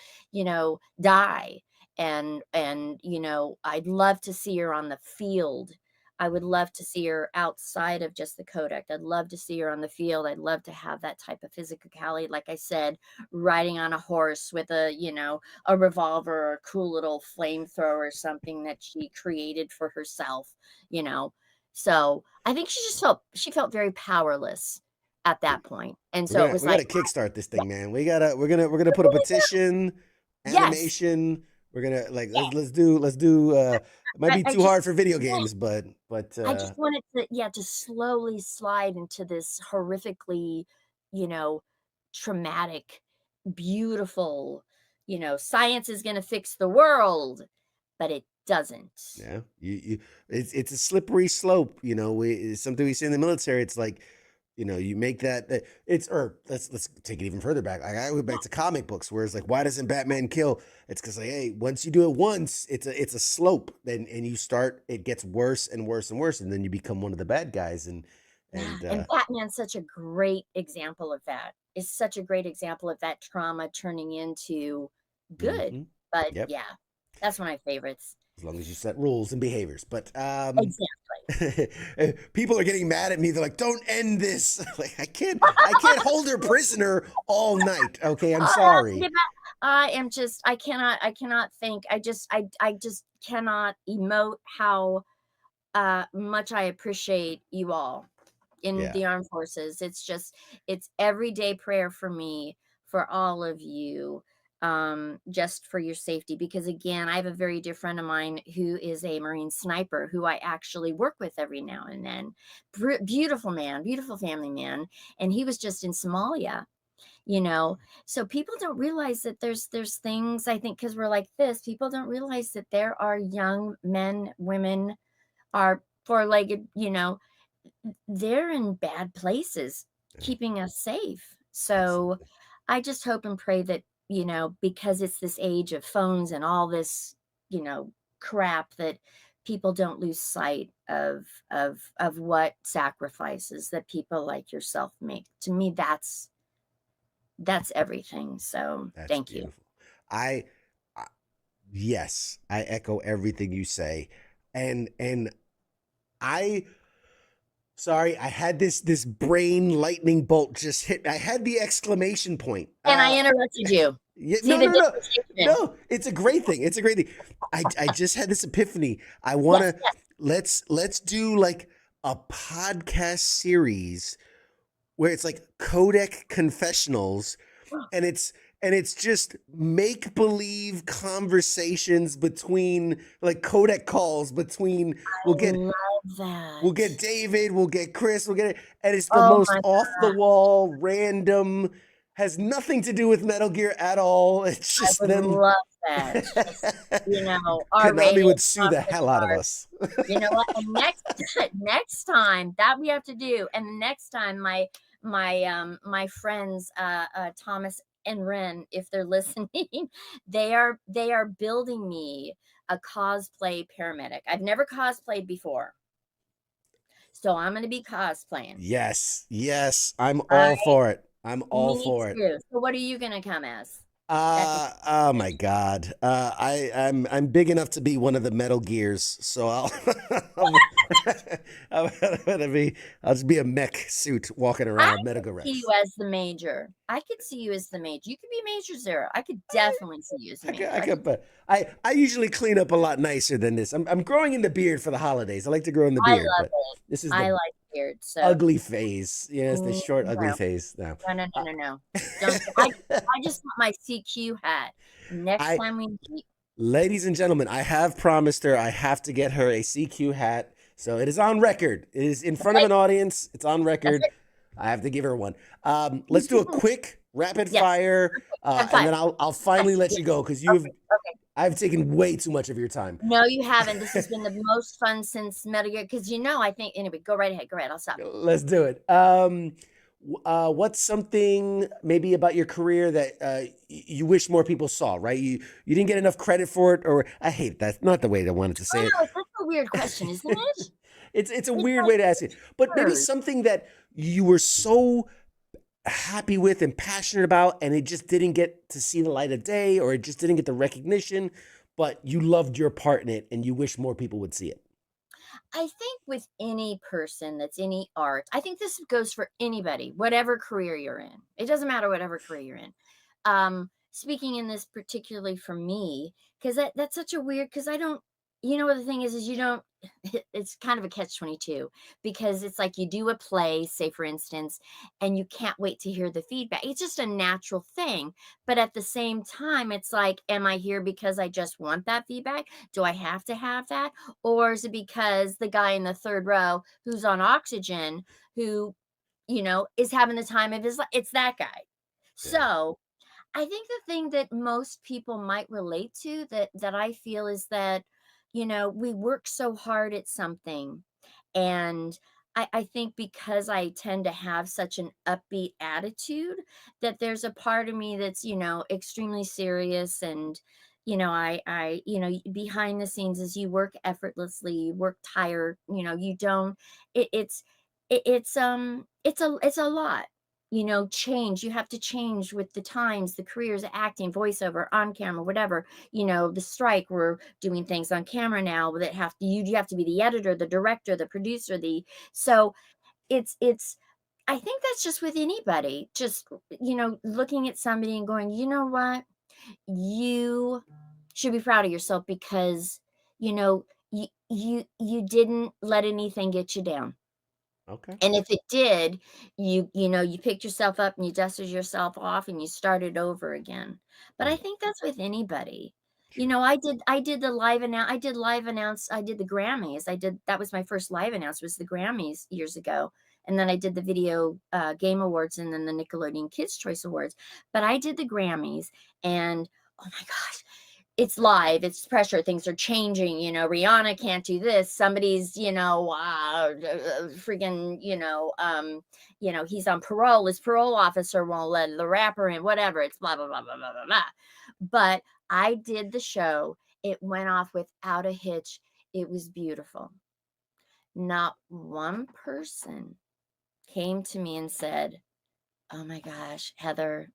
die, and, I'd love to see her on the field. I would love to see her outside of just the Kodak. I'd love to see her on the field. I'd love to have that type of physicality, like I said, riding on a horse with a revolver or a cool little flamethrower or something that she created for herself, you know? So, I think she felt very powerless at that point, and We're so it gonna was we like, gotta kickstart this yeah, thing, man. We're gonna put a petition, yes, animation. We're gonna like yeah, let's do. It might I be I too just hard for video yeah, games, but I just wanted to yeah, to slowly slide into this horrifically, you know, traumatic, beautiful, science is gonna fix the world, but it doesn't. yeah, it's a slippery slope. It's something we see in the military. It's like, you make that it's or let's take it even further back. I went Yeah, back to comic books where it's like, why doesn't Batman kill? It's because like, hey, once you do it once, it's a slope, and you start, it gets worse and worse and worse, and then you become one of the bad guys, and yeah, and and Batman's such a great example of that. Is such a great example of that trauma turning into good, mhm. but Yep. yeah, that's one of my favorites. As long as you set rules and behaviors. But Exactly. people are getting mad at me. They're like, "Don't end this." Like I can't hold her prisoner all night. Okay, I'm Oh, I have to sorry. get back. I cannot think. I just cannot emote how, much I appreciate you all in Yeah. the armed forces. It's everyday prayer for me, for all of you. just for your safety. Because again, I have a very dear friend of mine who is a Marine sniper who I actually work with every now and then. Beautiful man, beautiful family man. And he was just in Somalia, you know. So people don't realize that there's things, I think, because we're like this, people don't realize that there are young men, women, are four-legged, they're in bad places Yeah, keeping us safe. So absolutely. I just hope and pray that, because it's this age of phones and all this, crap, that people don't lose sight of what sacrifices that people like yourself make. To me, that's everything. So That's thank you. beautiful. I, I yes, I echo everything you say. And I sorry, I had this brain lightning bolt just hit. I had the exclamation point. And I interrupted you. Yeah, See no, the no, no, differentiation? no. It's a great thing. It's a great thing. I just had this epiphany. I Yes, wanna yes. let's do like a podcast series where it's like codec confessionals, and it's just make believe conversations between, like, codec calls between. I we'll get love we'll get that. David, we'll get Chris, we'll get it, and it's the Oh most my off the god, wall, random, has nothing to do with Metal Gear at all. It's I just would them. love that. Just, Konami R-rated, would sue off the the hell out of chart. us. You know what? And next next time that we have to do, and the next time my friends Thomas and Ren, if they're listening, they are building me a cosplay paramedic. I've never cosplayed before, so I'm gonna be cosplaying. Yes, yes, I'm I all for it. I'm all Me for it. too. So what are you gonna come as at the Oh my convention? God. I'm big enough to be one of the Metal Gears, so I'm, I'm gonna be I'll just be a mech suit walking I around Medical could see you Rex. as the major. I could see you as the major. You could be Major Zero. I could definitely see you as the major. I could, but I usually clean up a lot nicer than this. I'm growing in the beard for the holidays. I like to grow in the I beard, love but it. this is I the like beard, so ugly phase. Yeah, it's the short ugly no. phase now. No, no, Uh, no, no, no. Don't I just want my CQ hat. Next I time we meet. Ladies and gentlemen, I have promised her I have to get her a CQ hat. So it is on record. It is in front of Okay, an audience. It's on that's record. it. I have to give her one. Let's do a quick rapid Yes. fire, Okay. High and five. then I'll finally Yes, let you yes. go because Okay, okay. I've taken way too much of your time. No, you haven't. This has been the most fun since Metal Gear, because I think anyway, go right ahead. Go ahead. I'll stop. Let's do it. What's something maybe about your career that you wish more people saw? Right, you didn't get enough credit for it, or I hate that's not the way I wanted to I say it. know, that's a weird question, isn't it? It's a It's weird like way to ask it, but maybe hers. something that you were so happy with and passionate about, and it just didn't get to see the light of day, or it just didn't get the recognition, but you loved your part in it, and you wish more people would see it. I think with any person that's any art, I think this goes for anybody, whatever career you're in. It doesn't matter whatever career you're in. Speaking in this particularly for me, because that's such a weird, because I don't, what the thing is you don't, it's kind of a catch 22, because it's like you do a play, say for instance, and you can't wait to hear the feedback. It's just a natural thing. But at the same time, it's like, am I here because I just want that feedback? Do I have to have that? Or is it because the guy in the third row who's on oxygen, who, is having the time of his life? It's that guy. Yeah. So I think the thing that most people might relate to, that I feel, is that, we work so hard at something. And I think because I tend to have such an upbeat attitude, that there's a part of me that's, extremely serious. And, behind the scenes, as you work effortlessly, you work tired, you don't, it, it's a lot, change. You have to change with the times, the careers, acting, voiceover, on camera, whatever. The strike, we're doing things on camera now that you have to be the editor, the director, the producer, the so it's I think that's just with anybody. Just, looking at somebody and going, you know what? You should be proud of yourself, because, you didn't let anything get you down. Okay. And if it did, you picked yourself up and you dusted yourself off and you started over again. But I Mm, think that's with anybody. true. I did the Grammys. That was my first live announce was the Grammys years ago. And then I did the Video Game Awards and then the Nickelodeon Kids Choice Awards. But I did the Grammys and oh my gosh, it's live, it's pressure, things are changing, Rihanna can't do this, somebody's, freaking, he's on parole, his parole officer won't let the rapper in, whatever, it's blah, blah, blah, blah, blah, blah, blah. But I did the show, it went off without a hitch, it was beautiful. Not one person came to me and said, "Oh my gosh, Heather,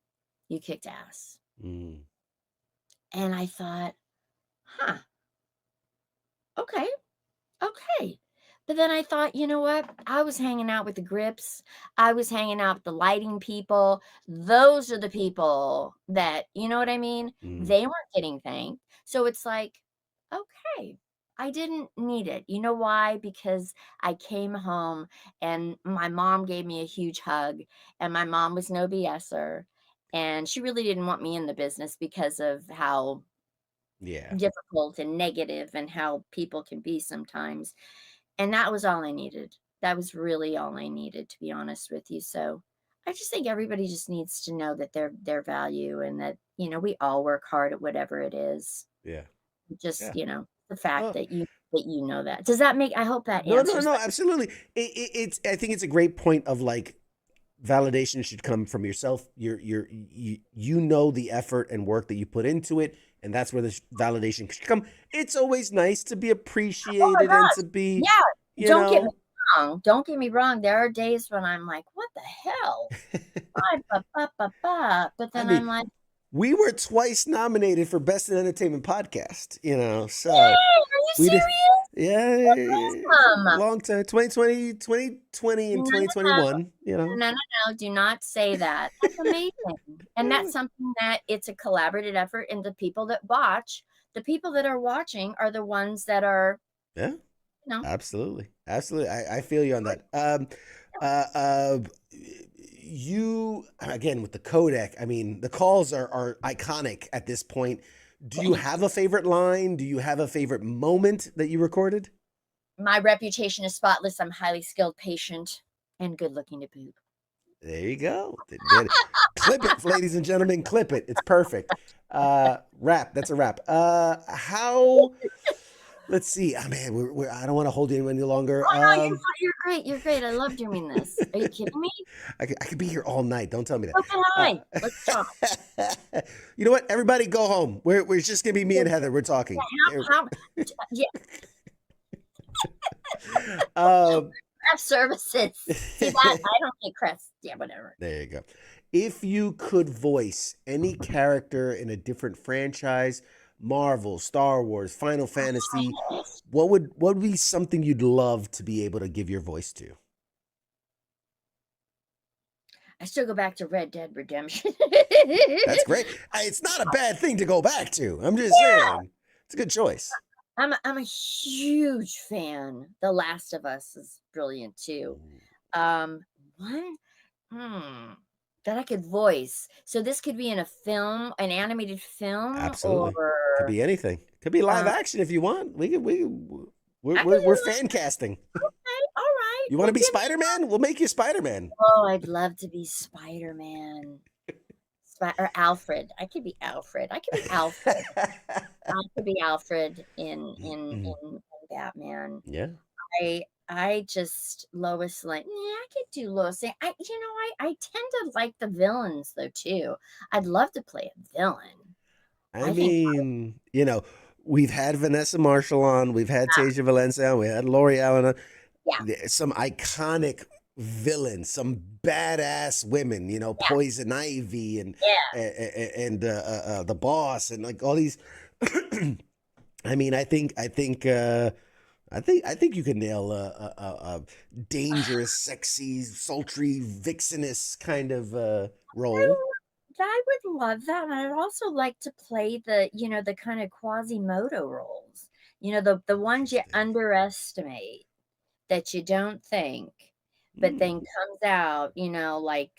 you kicked ass." Mm, And I thought, huh, okay. Okay. But then I thought, you know what? I was hanging out with the grips. I was hanging out with the lighting people. Those are the people that, you know what I mean? mm, They weren't getting thanked. So it's like, okay, I didn't need it. You know why? Because I came home and my mom gave me a huge hug, and my mom was no BSer. And she really didn't want me in the business because of how yeah. difficult and negative and how people can be sometimes. And that was all I needed. That was really all I needed, to be honest with you. So I just think everybody just needs to know that their value and that, we all work hard at whatever it is. Yeah. Just, Yeah. the fact Oh, that you know that. Does that make I hope that no, no, answers no, that. absolutely. It's, I think it's a great point of like, validation should come from yourself. You know the effort and work that you put into it, and that's where the validation should come. It's always nice to be Oh my appreciated and to gosh. be, Yeah. you Don't get me know. wrong. Don't get me wrong. There are days when I'm like, what the hell? Ba, ba, ba, ba, ba. But I then mean, I'm like, we were twice nominated for Best in Entertainment Podcast, so yay, are you we did. serious? Yeah, it's a Awesome. long time. 2020 and No, no, 2021, no, no, no, do not say that. That's amazing. And that's something that it's a collaborative effort, and the people that are watching are the ones that are, Yeah. you know, Absolutely. Absolutely. I feel you on that. Uh, uh, you, again, with the codec, I mean, the calls are iconic at this point. Do you thank have you. a favorite line? Do you have a favorite moment that you recorded? My reputation is spotless. I'm highly skilled, patient, and good looking to boot. There you go. Clip it, ladies and gentlemen. Clip it. It's perfect. Wrap. That's a wrap. How? Let's see. Oh, man, I don't want to hold you any longer. Oh no, you're great. You're great. I love doing this. Are you kidding me? I could be here all night. Don't tell me So can I. that. Let's talk. You know what? Everybody go home. It's just gonna be me and Heather. We're talking. How, yeah, Um, craft services. See that? I don't get crafts. Yeah, whatever. there you go. If you could voice any character in a different franchise, Marvel, Star Wars, Final Fantasy, what would be something you'd love to be able to give your voice to? I still go back to Red Dead Redemption. That's great. It's not a bad thing to go back to. I'm just saying, it's a good choice. I'm a huge fan. The Last of Us is brilliant too. Um, one hmm, that I could voice. So this could be in a film, an animated film, Absolutely. Could or be anything. Could be live uh, action if you want. We're I could we're, we're do fan casting. like, okay, all right. You want Well, to be give me. Spider-Man? We'll make you Spider-Man. Oh, I'd love to be Spider-Man. Or Alfred. I could be Alfred. I could be Alfred. I could be Alfred in Batman. Yeah. I just Lois Lane. Yeah, I could do Lois Lane. I tend to like the villains though too. I'd love to play a villain. I I think mean, we've had Vanessa Marshall on, we've had ah, Tasia Valencia on, we had Lori Allen on. yeah, Some iconic villains, some badass women, yeah, Poison Ivy and yeah. the boss and like all these. I mean, I think you can nail a dangerous, sexy, sultry, vixenous kind of role. I would love that, and I'd also like to play the kind of Quasimodo roles. The ones you Interesting. underestimate that you don't think. but then Mm, comes out, like,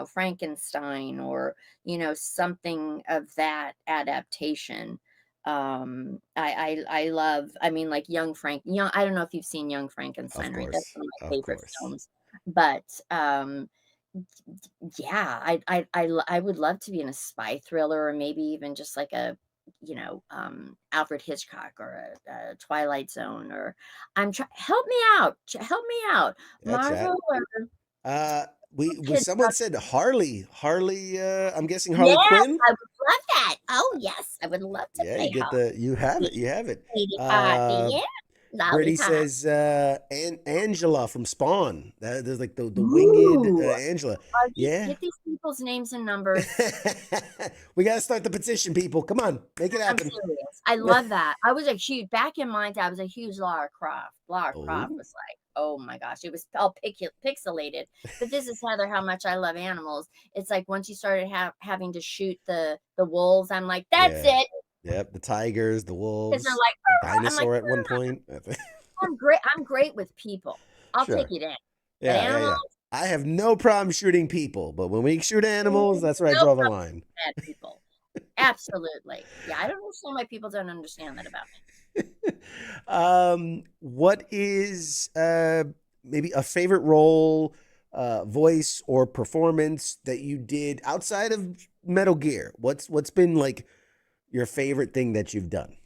Frankenstein or, something of that adaptation. I love, I mean, like, Young I don't know if you've seen Young of Frankenstein, right? That's course. one of my Of favorite course. films, but, yeah, I would love to be in a spy thriller or maybe even just like a, Alfred Hitchcock or a Twilight Zone, or help me out, help me out, Yeah, chat. Marvel or We kids. someone said Harley, I'm guessing Harley Yes, Quinn. I would love that. Oh, yes, I would love to Yeah, you play get Holly, the you have it. You have it. Sweetie Pie, Uh yeah, Brittany lollipop. says Angela from Spawn. There's like the winged Ooh, Angela. Yeah. get these people's names and numbers. We gotta start the petition, people. Come on, make it I'm happen. serious. I love that. I was a huge back in my day, I was a huge Lara Croft. Lara Croft Oh, was like, oh my gosh, it was all pixelated. But this is, Heather, how much I love animals. It's like once you started having to shoot the wolves, I'm like, that's yeah. it. Yep. The tigers, the Because they're wolves, like, a I'm like, dinosaur at one point. I'm great. I'm great with people. I'll take Sure. it in. But Yeah, yeah, animals, yeah. I have no problem shooting people, but when we shoot animals, that's where I no draw the problem line. with bad people. Absolutely. Yeah, I don't understand why people don't understand that about me. What is maybe a favorite role, voice or performance that you did outside of Metal Gear? What's been like your favorite thing that you've done?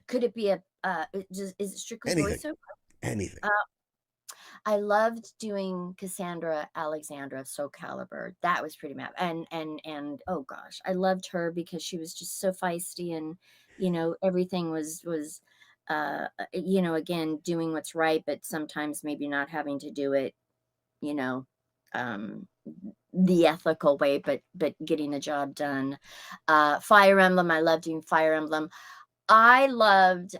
Could it be is it strictly Anything, voiceover? anything. Uh, I loved doing Cassandra Alexandra of Soul Calibur. That was pretty mad. And oh gosh, I loved her because she was just so feisty, and everything was again, doing what's right, but sometimes maybe not having to do it, you know, um the ethical way, but getting the job done. Fire Emblem, I loved doing Fire Emblem. I loved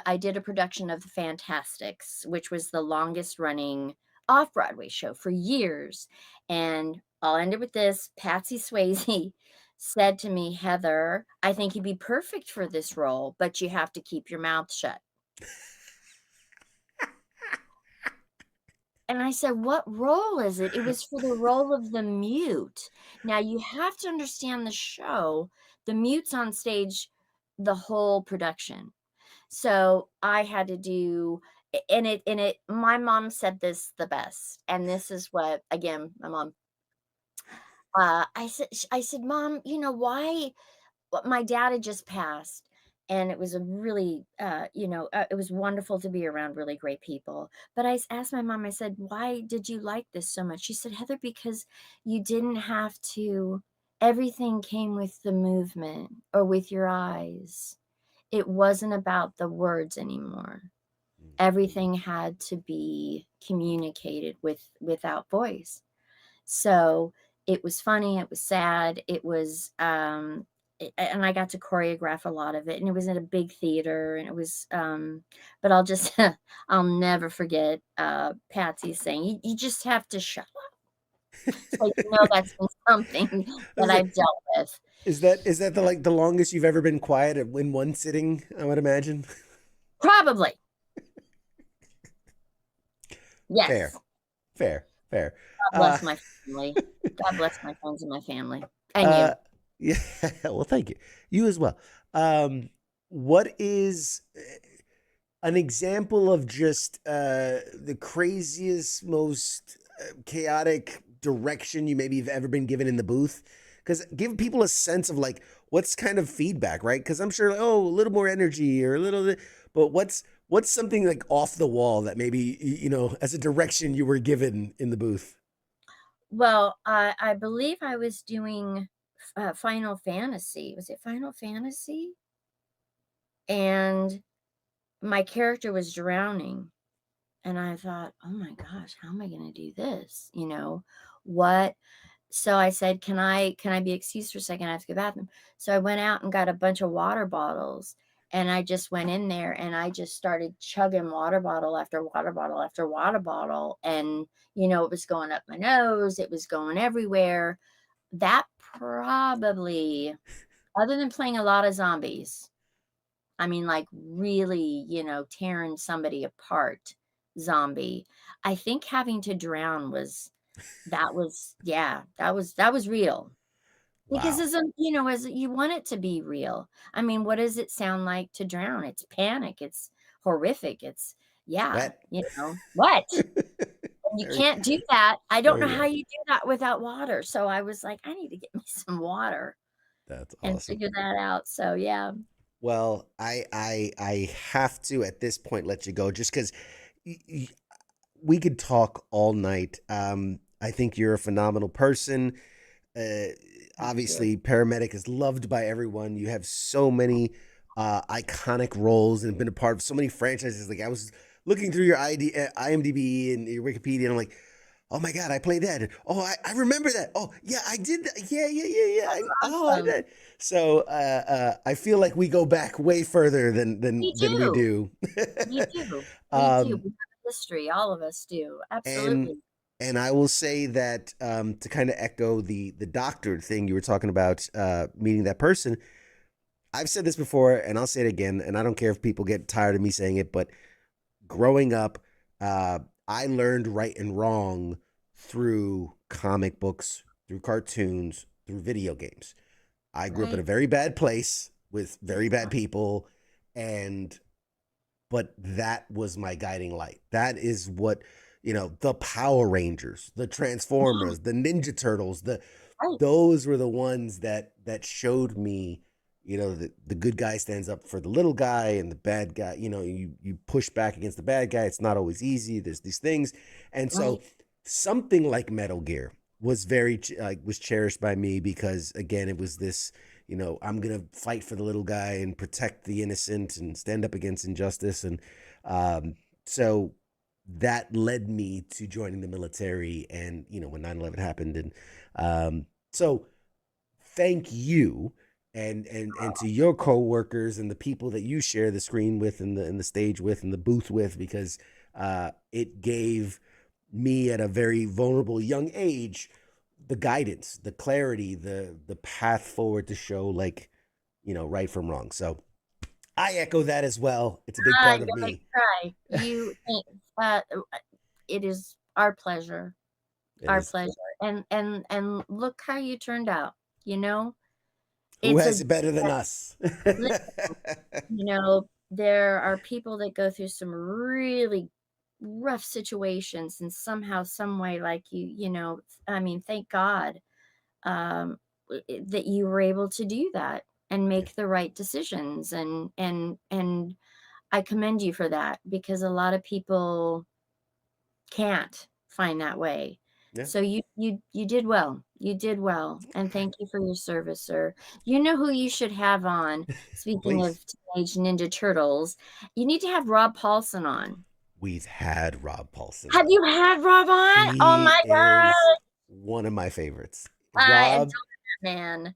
I did a production of The Fantastics, which was the longest running off-Broadway show for years, and I'll end it with this: Patsy Swayze said to me, "Heather, I think you'd be perfect for this role, but you have to keep your mouth shut." And I said, "What role is it?" It was for the role of the mute. Now you have to understand the show, the mute's on stage the whole production. So I had to do, and it my mom said this the best, and this is what, again, my mom, I said, "Mom, why," my dad had just passed, and it was a really, it was wonderful to be around really great people, but asked my mom, I said, "Why did you like this so much?" She said, "Heather, because you didn't have to, everything came with the movement or with your eyes. It wasn't about the words anymore. Everything had to be communicated without voice." So it was funny, it was sad, it was and I got to choreograph a lot of it, and it was in a big theater, and it was but I'll just I'll never forget Patsy saying, you just have to shut up. So that's been something I that was like, I've dealt with. is that the like the longest you've ever been quiet in one sitting? I would imagine. Probably. Fair, Yes. fair, fair. God Uh, bless my family. God bless my friends and my family. And uh, you. yeah. Well, thank you. You as well. What is an example of just the craziest, most chaotic direction you maybe have ever been given in the booth? Because give people a sense of like what's kind of feedback, right? Because I'm sure, like, oh, a little more energy or a little bit, but what's something like off the wall that maybe as a direction you were given in the booth? Well, I believe I was doing Final Fantasy. Was it Final Fantasy? And my character was drowning. And I thought, oh my gosh, how am I going to do this? What? So I said, can I be excused for a second? I have to go to the bathroom. So I went out and got a bunch of water bottles, and I just went in there and I just started chugging water bottle after water bottle after water bottle. And, it was going up my nose, it was going everywhere. That probably, other than playing a lot of zombies, I mean, like really, tearing somebody apart. zombie. I think having to drown was that was yeah, that was real. Because Wow. as you want it to be real. I mean, what does it sound like to drown? It's panic, it's horrific, it's yeah, Wet. what? And you Very, can't do that. I don't know very how wet. you do that without water. So I was like, I need to get me some water That's and awesome. figure that out. So yeah. Well, I have to at this point let you go just because we could talk all night. I think you're a phenomenal person. Uh, Thank you. Obviously, paramedic is loved by everyone. You have so many iconic roles and been a part of so many franchises. Like I was looking through your IMDb and your Wikipedia, and I'm like, oh my god, I played that. Oh, I remember that. Oh yeah, I did that. Yeah, yeah, yeah, yeah. I Awesome. did. So I feel like we go back way further We than we do. do. We do. We do. um, We have a history. All of us do. and Absolutely. and I will say that to kind of echo the doctor thing you were talking about, meeting that person. I've said this before, and I'll say it again, and I don't care if people get tired of me saying it, but growing up, uh, I learned right and wrong through comic books, through cartoons, through video games. I grew up in a Right. very bad place with very bad Yeah. people, and but that was my guiding light. That is what, the Power Rangers, the Yeah. Transformers, the Ninja Turtles, Right. those were the ones that showed me, the good guy stands up for the little guy and the bad guy, you push back against the bad guy. It's not always easy. There's these things. And so Right. something like Metal Gear was was cherished by me because again, it was this, I'm gonna fight for the little guy and protect the innocent and stand up against injustice. And so that led me to joining the military. And when 9/11 happened, and so thank you. And to your coworkers and the people that you share the screen with and the stage with and the booth with, because it gave me at a very vulnerable young age the guidance, the clarity, the path forward to show, like, right from wrong. So I echo that as well. It's a big Ah, part you're of gonna make me. me cry. It is our pleasure. It Our is. pleasure. And look how you turned out, you know? Who It's a has it better than us? there are people that go through some really rough situations and somehow, some way, like I mean, thank God um, that you were able to do that and Yeah. make the right decisions. And I commend you for that because a lot of people can't find that way. Yeah. So you did well. You did well, and thank you for your service, sir. You know who you should have on, speaking of Please. Teenage Ninja Turtles, you need to have Rob Paulson on. We've had Rob Paulson Have on. you had Rob on? Oh He my is god, one of my favorites. I adore Rob, that man.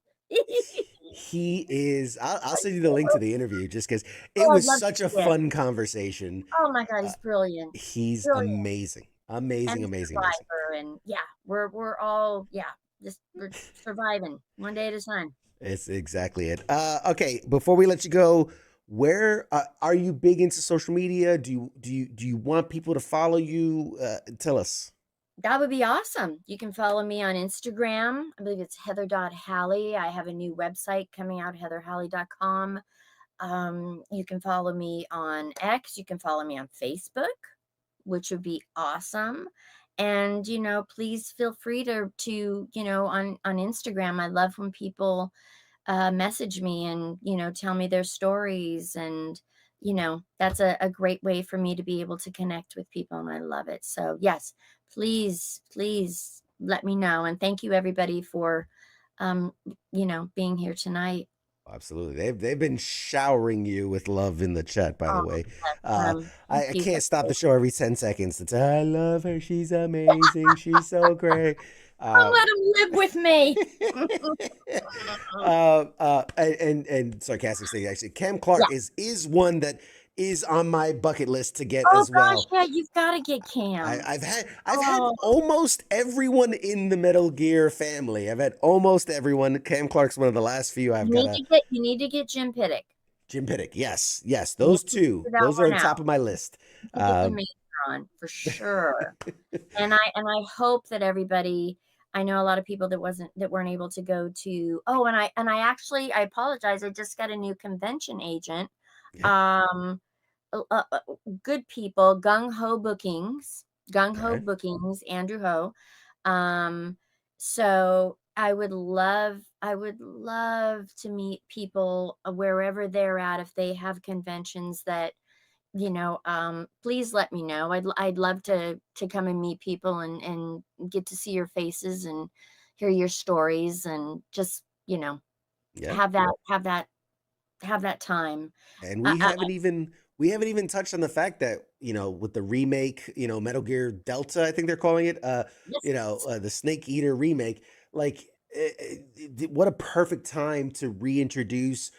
he is. I'll send you the link to the interview just because it Oh, I'd was love to such a see it. fun conversation. Oh my god, Uh, he's brilliant. he's Brilliant. amazing. And Amazing, a amazing, amazing. survivor, and yeah, we're all yeah, just we're surviving one day at a time. It's exactly it. Okay, before we let you go, where are you big into social media? Do you want people to follow you? Tell us. That would be awesome. You can follow me on Instagram. I believe it's heather.halley. I have a new website coming out, heatherhalley.com. You can follow me on X. You can follow me on Facebook, which would be awesome. And please feel free to on Instagram. I love when people message me and tell me their stories, and that's a great way for me to be able to connect with people, and I love it. So yes, please let me know, and thank you everybody for um being here tonight. Absolutely. They've been showering you with love in the chat, by the Oh, way. yes, thank I you can't stop the guys. show every 10 seconds to say, I love her. She's amazing. She's so great. Oh, Um, let them live with me. and sarcastic thing, actually, Cam Clark Yeah. is one that is on my bucket list to get Oh as gosh, well. yeah, you've got to get Cam. I've had Oh, almost everyone in the Metal Gear family. I've had almost everyone. Cam Clark's one of the last few. I've got a you need to get Jim Pittick. Jim Pittick. Yes, yes, You need those to two. figure that Those are one on top out. of my list. You need to get the Um, main on for sure. And I hope that everybody, I know a lot of people that weren't able to go to, oh, and I actually, I apologize, I just got a new convention agent. Yeah. Um, Good people, Gung Ho Okay. Bookings, Andrew Ho. Um, so I would love to meet people wherever they're at if they have conventions that, please let me know. I'd love to come and meet people and get to see your faces and hear your stories and just, Yeah. have that time. And I, I, we haven't even touched on the fact that, with the remake, Metal Gear Delta, I think they're calling it, yes. the Snake Eater remake, like what a perfect time to reintroduce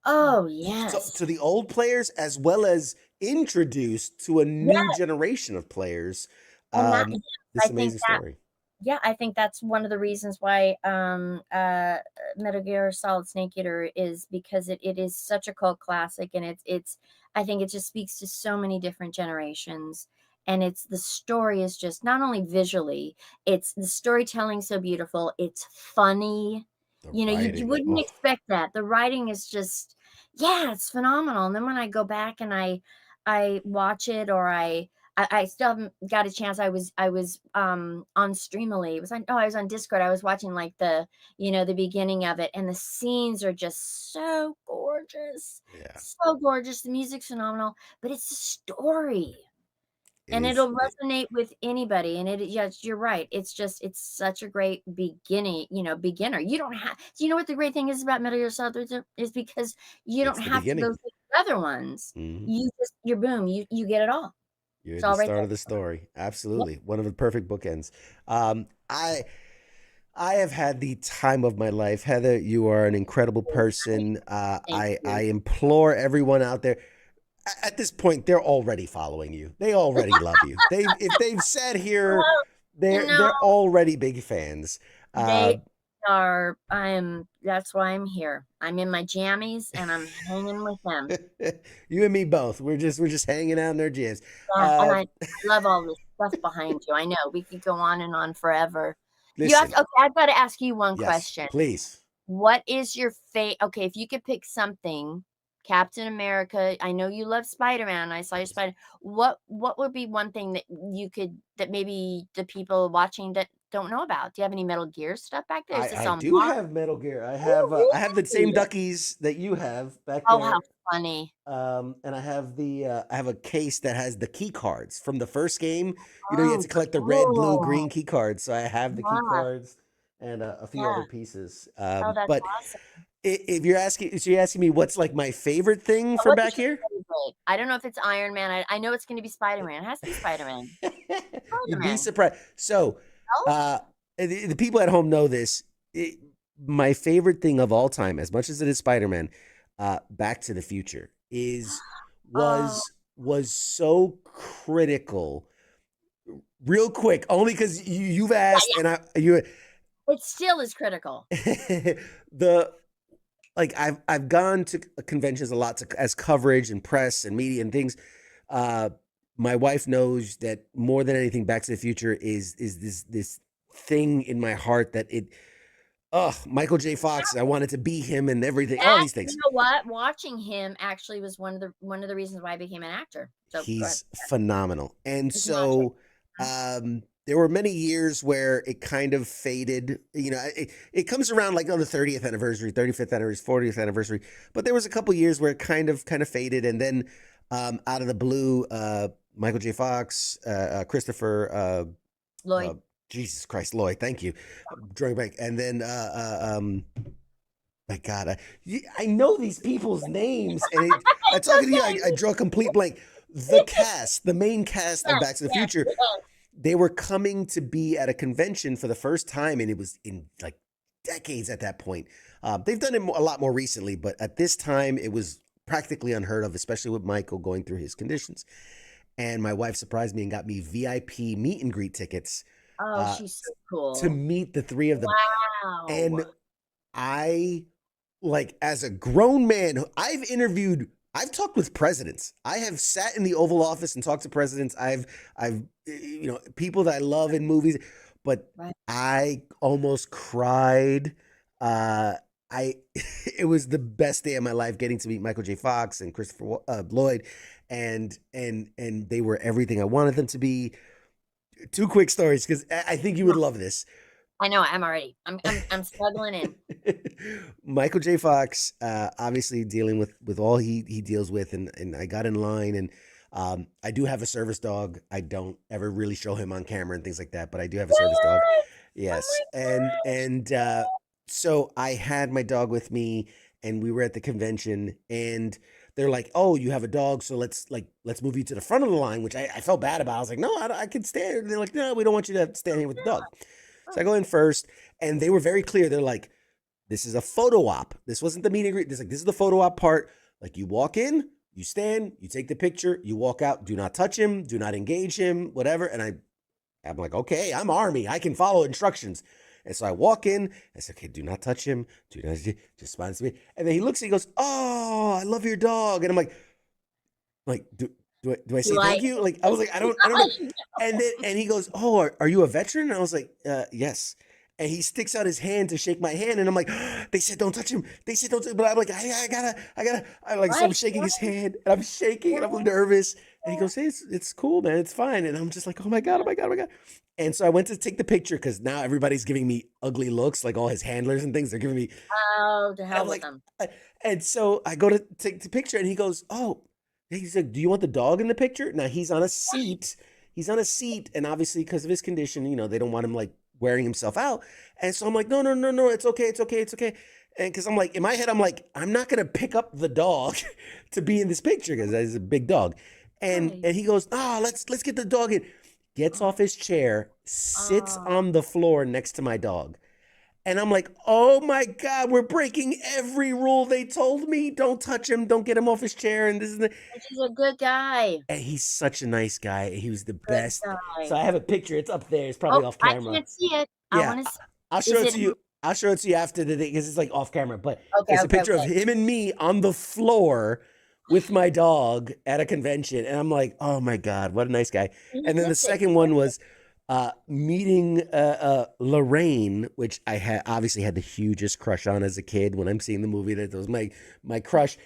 Oh, to yes. the old players as well as introduce to a new Yeah, generation of players and that, um, yes, this I think amazing that story. yeah, I think that's one of the reasons why, Metal Gear Solid Snake Eater is because it is such a cult classic, and it's I think it just speaks to so many different generations, and it's the story is just not only visually, it's the storytelling so beautiful, it's funny. The You writing, wouldn't oh expect that. The writing is just, yeah, it's phenomenal, and then when I go back and I watch it, or I still haven't got a chance. I was on Streamily. I was on Discord. I was watching like the beginning of it, and the scenes are just so gorgeous. yeah, So gorgeous. The music's phenomenal, but it's a story. it And is it'll resonate with anybody. And yes, you're right. It's such a great beginner. You don't have, do you know what the great thing is about Metal Gear Solid 3 is because you don't it's the have to go beginning. through the other ones. Mhm. You're boom, you get it all. You're It's at the all right start there. of the story. Yep. Absolutely. One of the perfect bookends. Um, I I have had the time of my life. Heather, you are an incredible person. Thank I you. implore everyone out there. At this point, they're already following you. They already love you. If they've said here, Well, you know, they're already big fans. Uh, they that's why I'm here. I'm in my jammies and I'm hanging with them. you and me both. We're just hanging out in our jams. Yeah, and Uh, I love all this stuff behind you. I know we could go on and on forever. You have listen, to, okay, I've got to ask you one yes, question. please. What is your okay, if you could pick something, Captain America, I know you love Spider-Man. I saw your Spider. What would be one thing that maybe the people watching that don't know about? Do you have any Metal Gear stuff back there? Is this I on do Mars? have Metal Gear. Oh, I have the same really? duckies that you have back Oh, how there. funny. And I have a case that has the key cards from the first game. You had Oh, to collect the red, blue, cool. green key cards. So I have the key Yeah, cards and a few yeah. other pieces. Oh, that's But awesome. if you're asking, so you're asking me what's like my favorite thing from What back is your here? favorite? I don't know if it's Iron Man. I know it's gonna be Spider-Man. It has to be Spider-Man. You'd be Spider-Man. surprised. So, No? the people at home know this. My favorite thing of all time, as much as it is Spider-Man, Back to the Future is Oh, was so critical. Real quick, only because you've yeah, asked, yeah. and you It still is critical. the like I've gone to conventions a lot as coverage and press and media and things. Uh, my wife knows that more than anything, Back to the Future is this thing in my heart that it. Oh, Michael J. Fox! I wanted to be him and everything. All That, these you things. know what? Watching him actually was one of the reasons why I became an actor. So go ahead. He's phenomenal, and It's magic. so there were many years where it kind of faded. It comes around like on the 30th anniversary, 35th anniversary, 40th anniversary, but there was a couple years where it kind of faded, and then out of the blue, Michael J. Fox, Christopher, uh, Lloyd. Jesus Christ, Lloyd, thank you, drawing back, and then my God, I know these people's names, and I'm It's talking to you. okay. I draw a complete blank. The main cast of Yes, Back to the yes, Future, yes. they were coming to be at a convention for the first time, and it was in like decades at that point. They've done it a lot more recently, but at this time, it was practically unheard of, especially with Michael going through his conditions. And my wife surprised me and got me VIP meet and greet tickets Oh, uh, she's so to cool. meet the three of them. And Wow. I, like, as a grown man, I've interviewed I've talked with presidents. I have sat in the Oval Office and talked to presidents. I've people that I love in movies, but Right. I almost cried. I it was the best day of my life getting to meet Michael J. Fox and Christopher Lloyd, and they were everything I wanted them to be. Two quick stories because I think you would love this. I know, I'm already I'm struggling in. Michael J. Fox, obviously dealing with all he deals with, and I got in line, and I do have a service dog. I don't ever really show him on camera and things like that, but I do have a service dog. What? Oh Yes, my gosh. and so I had my dog with me, and we were at the convention, and they're like, "Oh, you have a dog, so let's move you to the front of the line," which I felt bad about. I was like, "No, I can stand." And they're like, "No, we don't want you to stand here with the dog." So I Oh, go in first, and they were very clear. They're like, "This is a photo op. This wasn't the meet and greet. This is the photo op part. Like you walk in, you stand, you take the picture, you walk out. Do not touch him. Do not engage him. Whatever." And I'm like, "Okay, I'm Army. I can follow instructions." And so I walk in. I said, "Okay, do not touch him. Do not just smile to me." And then he looks. And he goes, "Oh, I love your dog." And I'm like, do I say do I thank you? Like I was like, I don't know. And then and he goes, "Oh, are you a veteran?" And I was like, yes. And he sticks out his hand to shake my hand, and I'm like, they said don't touch him. They said don't. But I'm like, I gotta. I like so I'm right, shaking his right, hand, and I'm shaking, and I'm right. nervous. And he goes, "Hey, it's cool, man. It's fine." And I'm just like, "Oh my god, oh my god, oh my god." And so I went to take the picture because now everybody's giving me ugly looks, like all his handlers and things. They're giving me, Oh, to and hell I'm with like, them. and so I go to take the picture, and he goes, "Oh," he's like, "Do you want the dog in the picture?" Now he's on a seat. He's on a seat, and obviously because of his condition, they don't want him like wearing himself out. And so I'm like, "No, no, no, no, it's okay, it's okay, it's okay." And because I'm like, in my head, I'm like, I'm not gonna pick up the dog to be in this picture because he's a big dog. And Right. and he goes, "Ah, let's get the dog in." Gets Oh, off his chair, sits oh, on the floor next to my dog. And I'm like, "Oh my God, we're breaking every rule they told me. Don't touch him. Don't get him off his chair." And this is the, and she's a good guy. and he's such a nice guy. He was the Good best. So guy. I have a picture. It's up there. It's probably Oh, off I camera. can't see it. I Yeah, wanna see. I'll show Is it it to you. I'll show it to you after the day because it's like off camera. But okay, it's a okay, picture of okay. him and me on the floor with my dog at a convention. And I'm like, "Oh my God, what a nice guy." He And then the gets it, he second one gets was meeting Lorraine, which I had obviously had the hugest crush on as a kid. When I'm seeing the movie, that was my crush.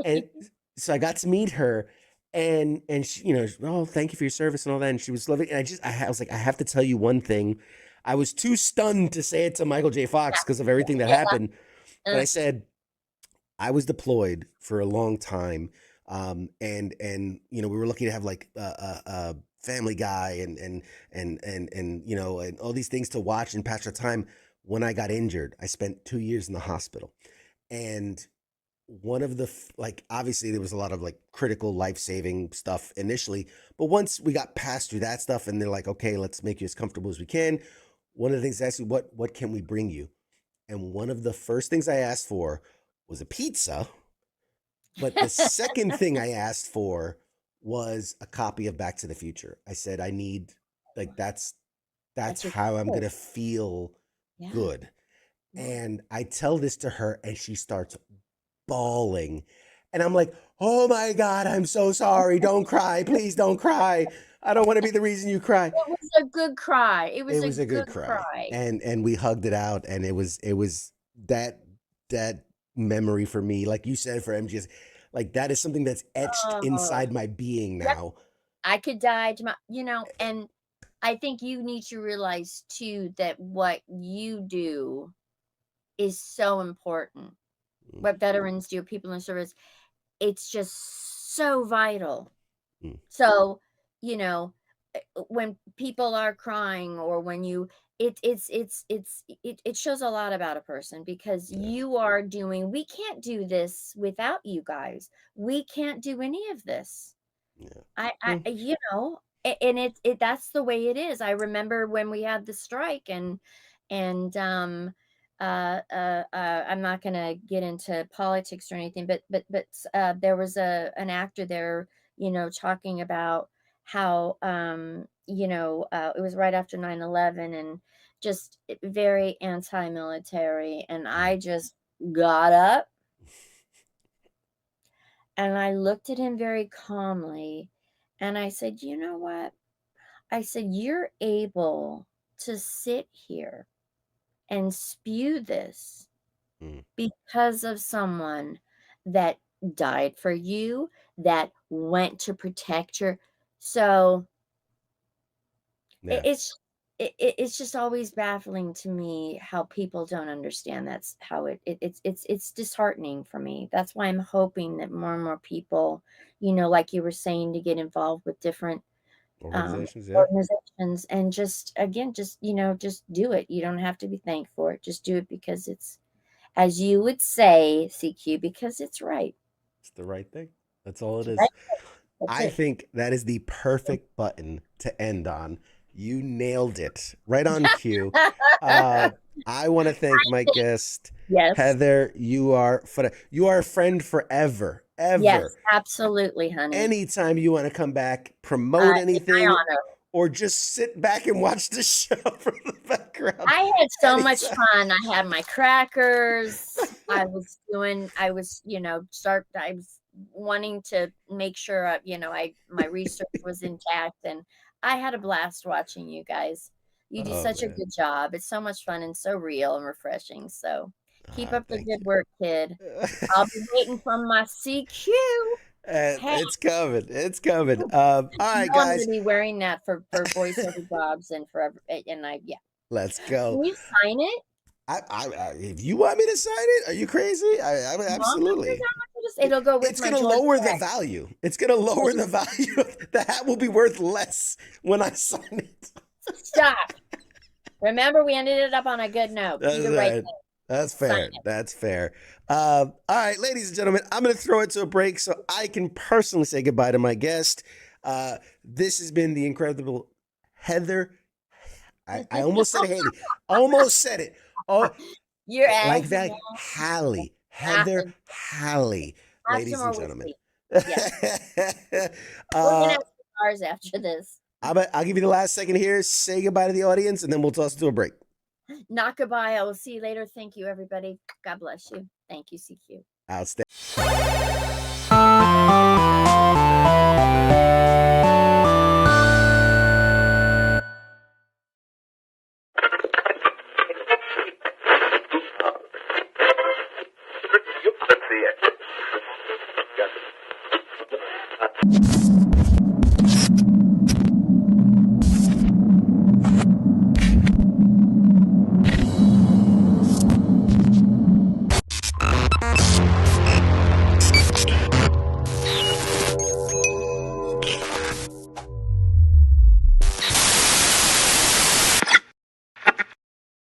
And it. so I got to meet her, and she, "Oh, thank you for your service and all that." And she was loving. And I was like, "I have to tell you one thing." I was too stunned to say it to Michael J. Fox because of everything that Yeah, happened. But uh, I said, I was deployed for a long time, and we were lucky to have like a Family Guy and all these things to watch and pass our time. When I got injured, I spent 2 years in the hospital, and one of the like obviously there was a lot of like critical life-saving stuff initially, but once we got past through that stuff and they're like, "Okay, let's make you as comfortable as we can." One of the things they asked me, what can we bring you? And one of the first things I asked for was a pizza, but the second thing I asked for was a copy of Back to the Future. I said, I need, like, that's that's your how I'm kid. gonna feel Yeah, good. yeah. And I tell this to her, and she starts bawling. And I'm like, "Oh my God, I'm so sorry. Don't cry. Please don't cry. I don't want to be the reason you cry." It was a good cry. It It was a was a good good cry. cry. And we hugged it out, and it was that memory for me, like you said, for MGS, like that is something that's etched Oh, inside my being yep, now. I could die and I think you need to realize too that what you do is so important. Mm, What veterans do, people in service, it's just so vital. mm, So, you know, when people are crying or when you it shows a lot about a person because yeah, you are doing we can't do this without you guys. We can't do any of this. yeah. I Well, and it that's the way it is. I remember when we had the strike and I'm not gonna get into politics or anything, but there was an actor there, talking about how it was right after 9/11 and just very anti-military, and I mm, just got up And I looked at him very calmly and I said, "You know what?" I said, "You're able to sit here and spew this Mm, because of someone that died for you, that went to protect your." So yeah, it's just always baffling to me how people don't understand that's how it's disheartening for me. That's why I'm hoping that more and more people, like you were saying, to get involved with different organizations, yeah. organizations and just again, just do it. You don't have to be thanked for it. Just do it because it's, as you would say, CQ, because it's right. It's the right thing. That's all it It's is. right. That's I it. think that is the perfect button to end on. You nailed it right on cue. Uh, I want to thank my guest, Yes. Heather. You are a friend forever, ever. Yes, absolutely, honey. Anytime you want to come back, promote It's my anything, honor. or just sit back and watch the show from the background, I had so much anytime. fun. I had my crackers. I was wanting to make sure, my research was intact, and I had a blast watching you guys. You do Oh such a man. good job. It's so much fun and so real and refreshing. So keep Ah, up the thank good work, kid. you. I'll be waiting for my CQ. Hey, It's coming. It's coming. All you right, know I'm gonna guys. be wearing that for voiceover jobs and forever. Yeah. Let's go. Can you sign it? If you want me to sign it, are you crazy? How much is Absolutely. how much is it'll go with It's my gonna Georgia lower the hat. value. It's gonna lower the value. The hat will be worth less when I sign it. Stop. Remember, we ended it up on a good note. Do That's the right right. thing. That's Sign fair. it. That's fair. All right, ladies and gentlemen, I'm going to throw it to a break so I can personally say goodbye to my guest. This has been the incredible Heather. I almost said Haley. Almost said it. Oh, You're like acting that. Halley. Heather acting. Halley, Have some ladies and more gentlemen. whiskey. Yes. We're gonna uh, have cigars after this. I'll give you the last second here. Say goodbye to the audience, and then we'll toss it to a break. Not goodbye. I will see you later. Thank you, everybody. God bless you. Thank you, CQ. Outstanding.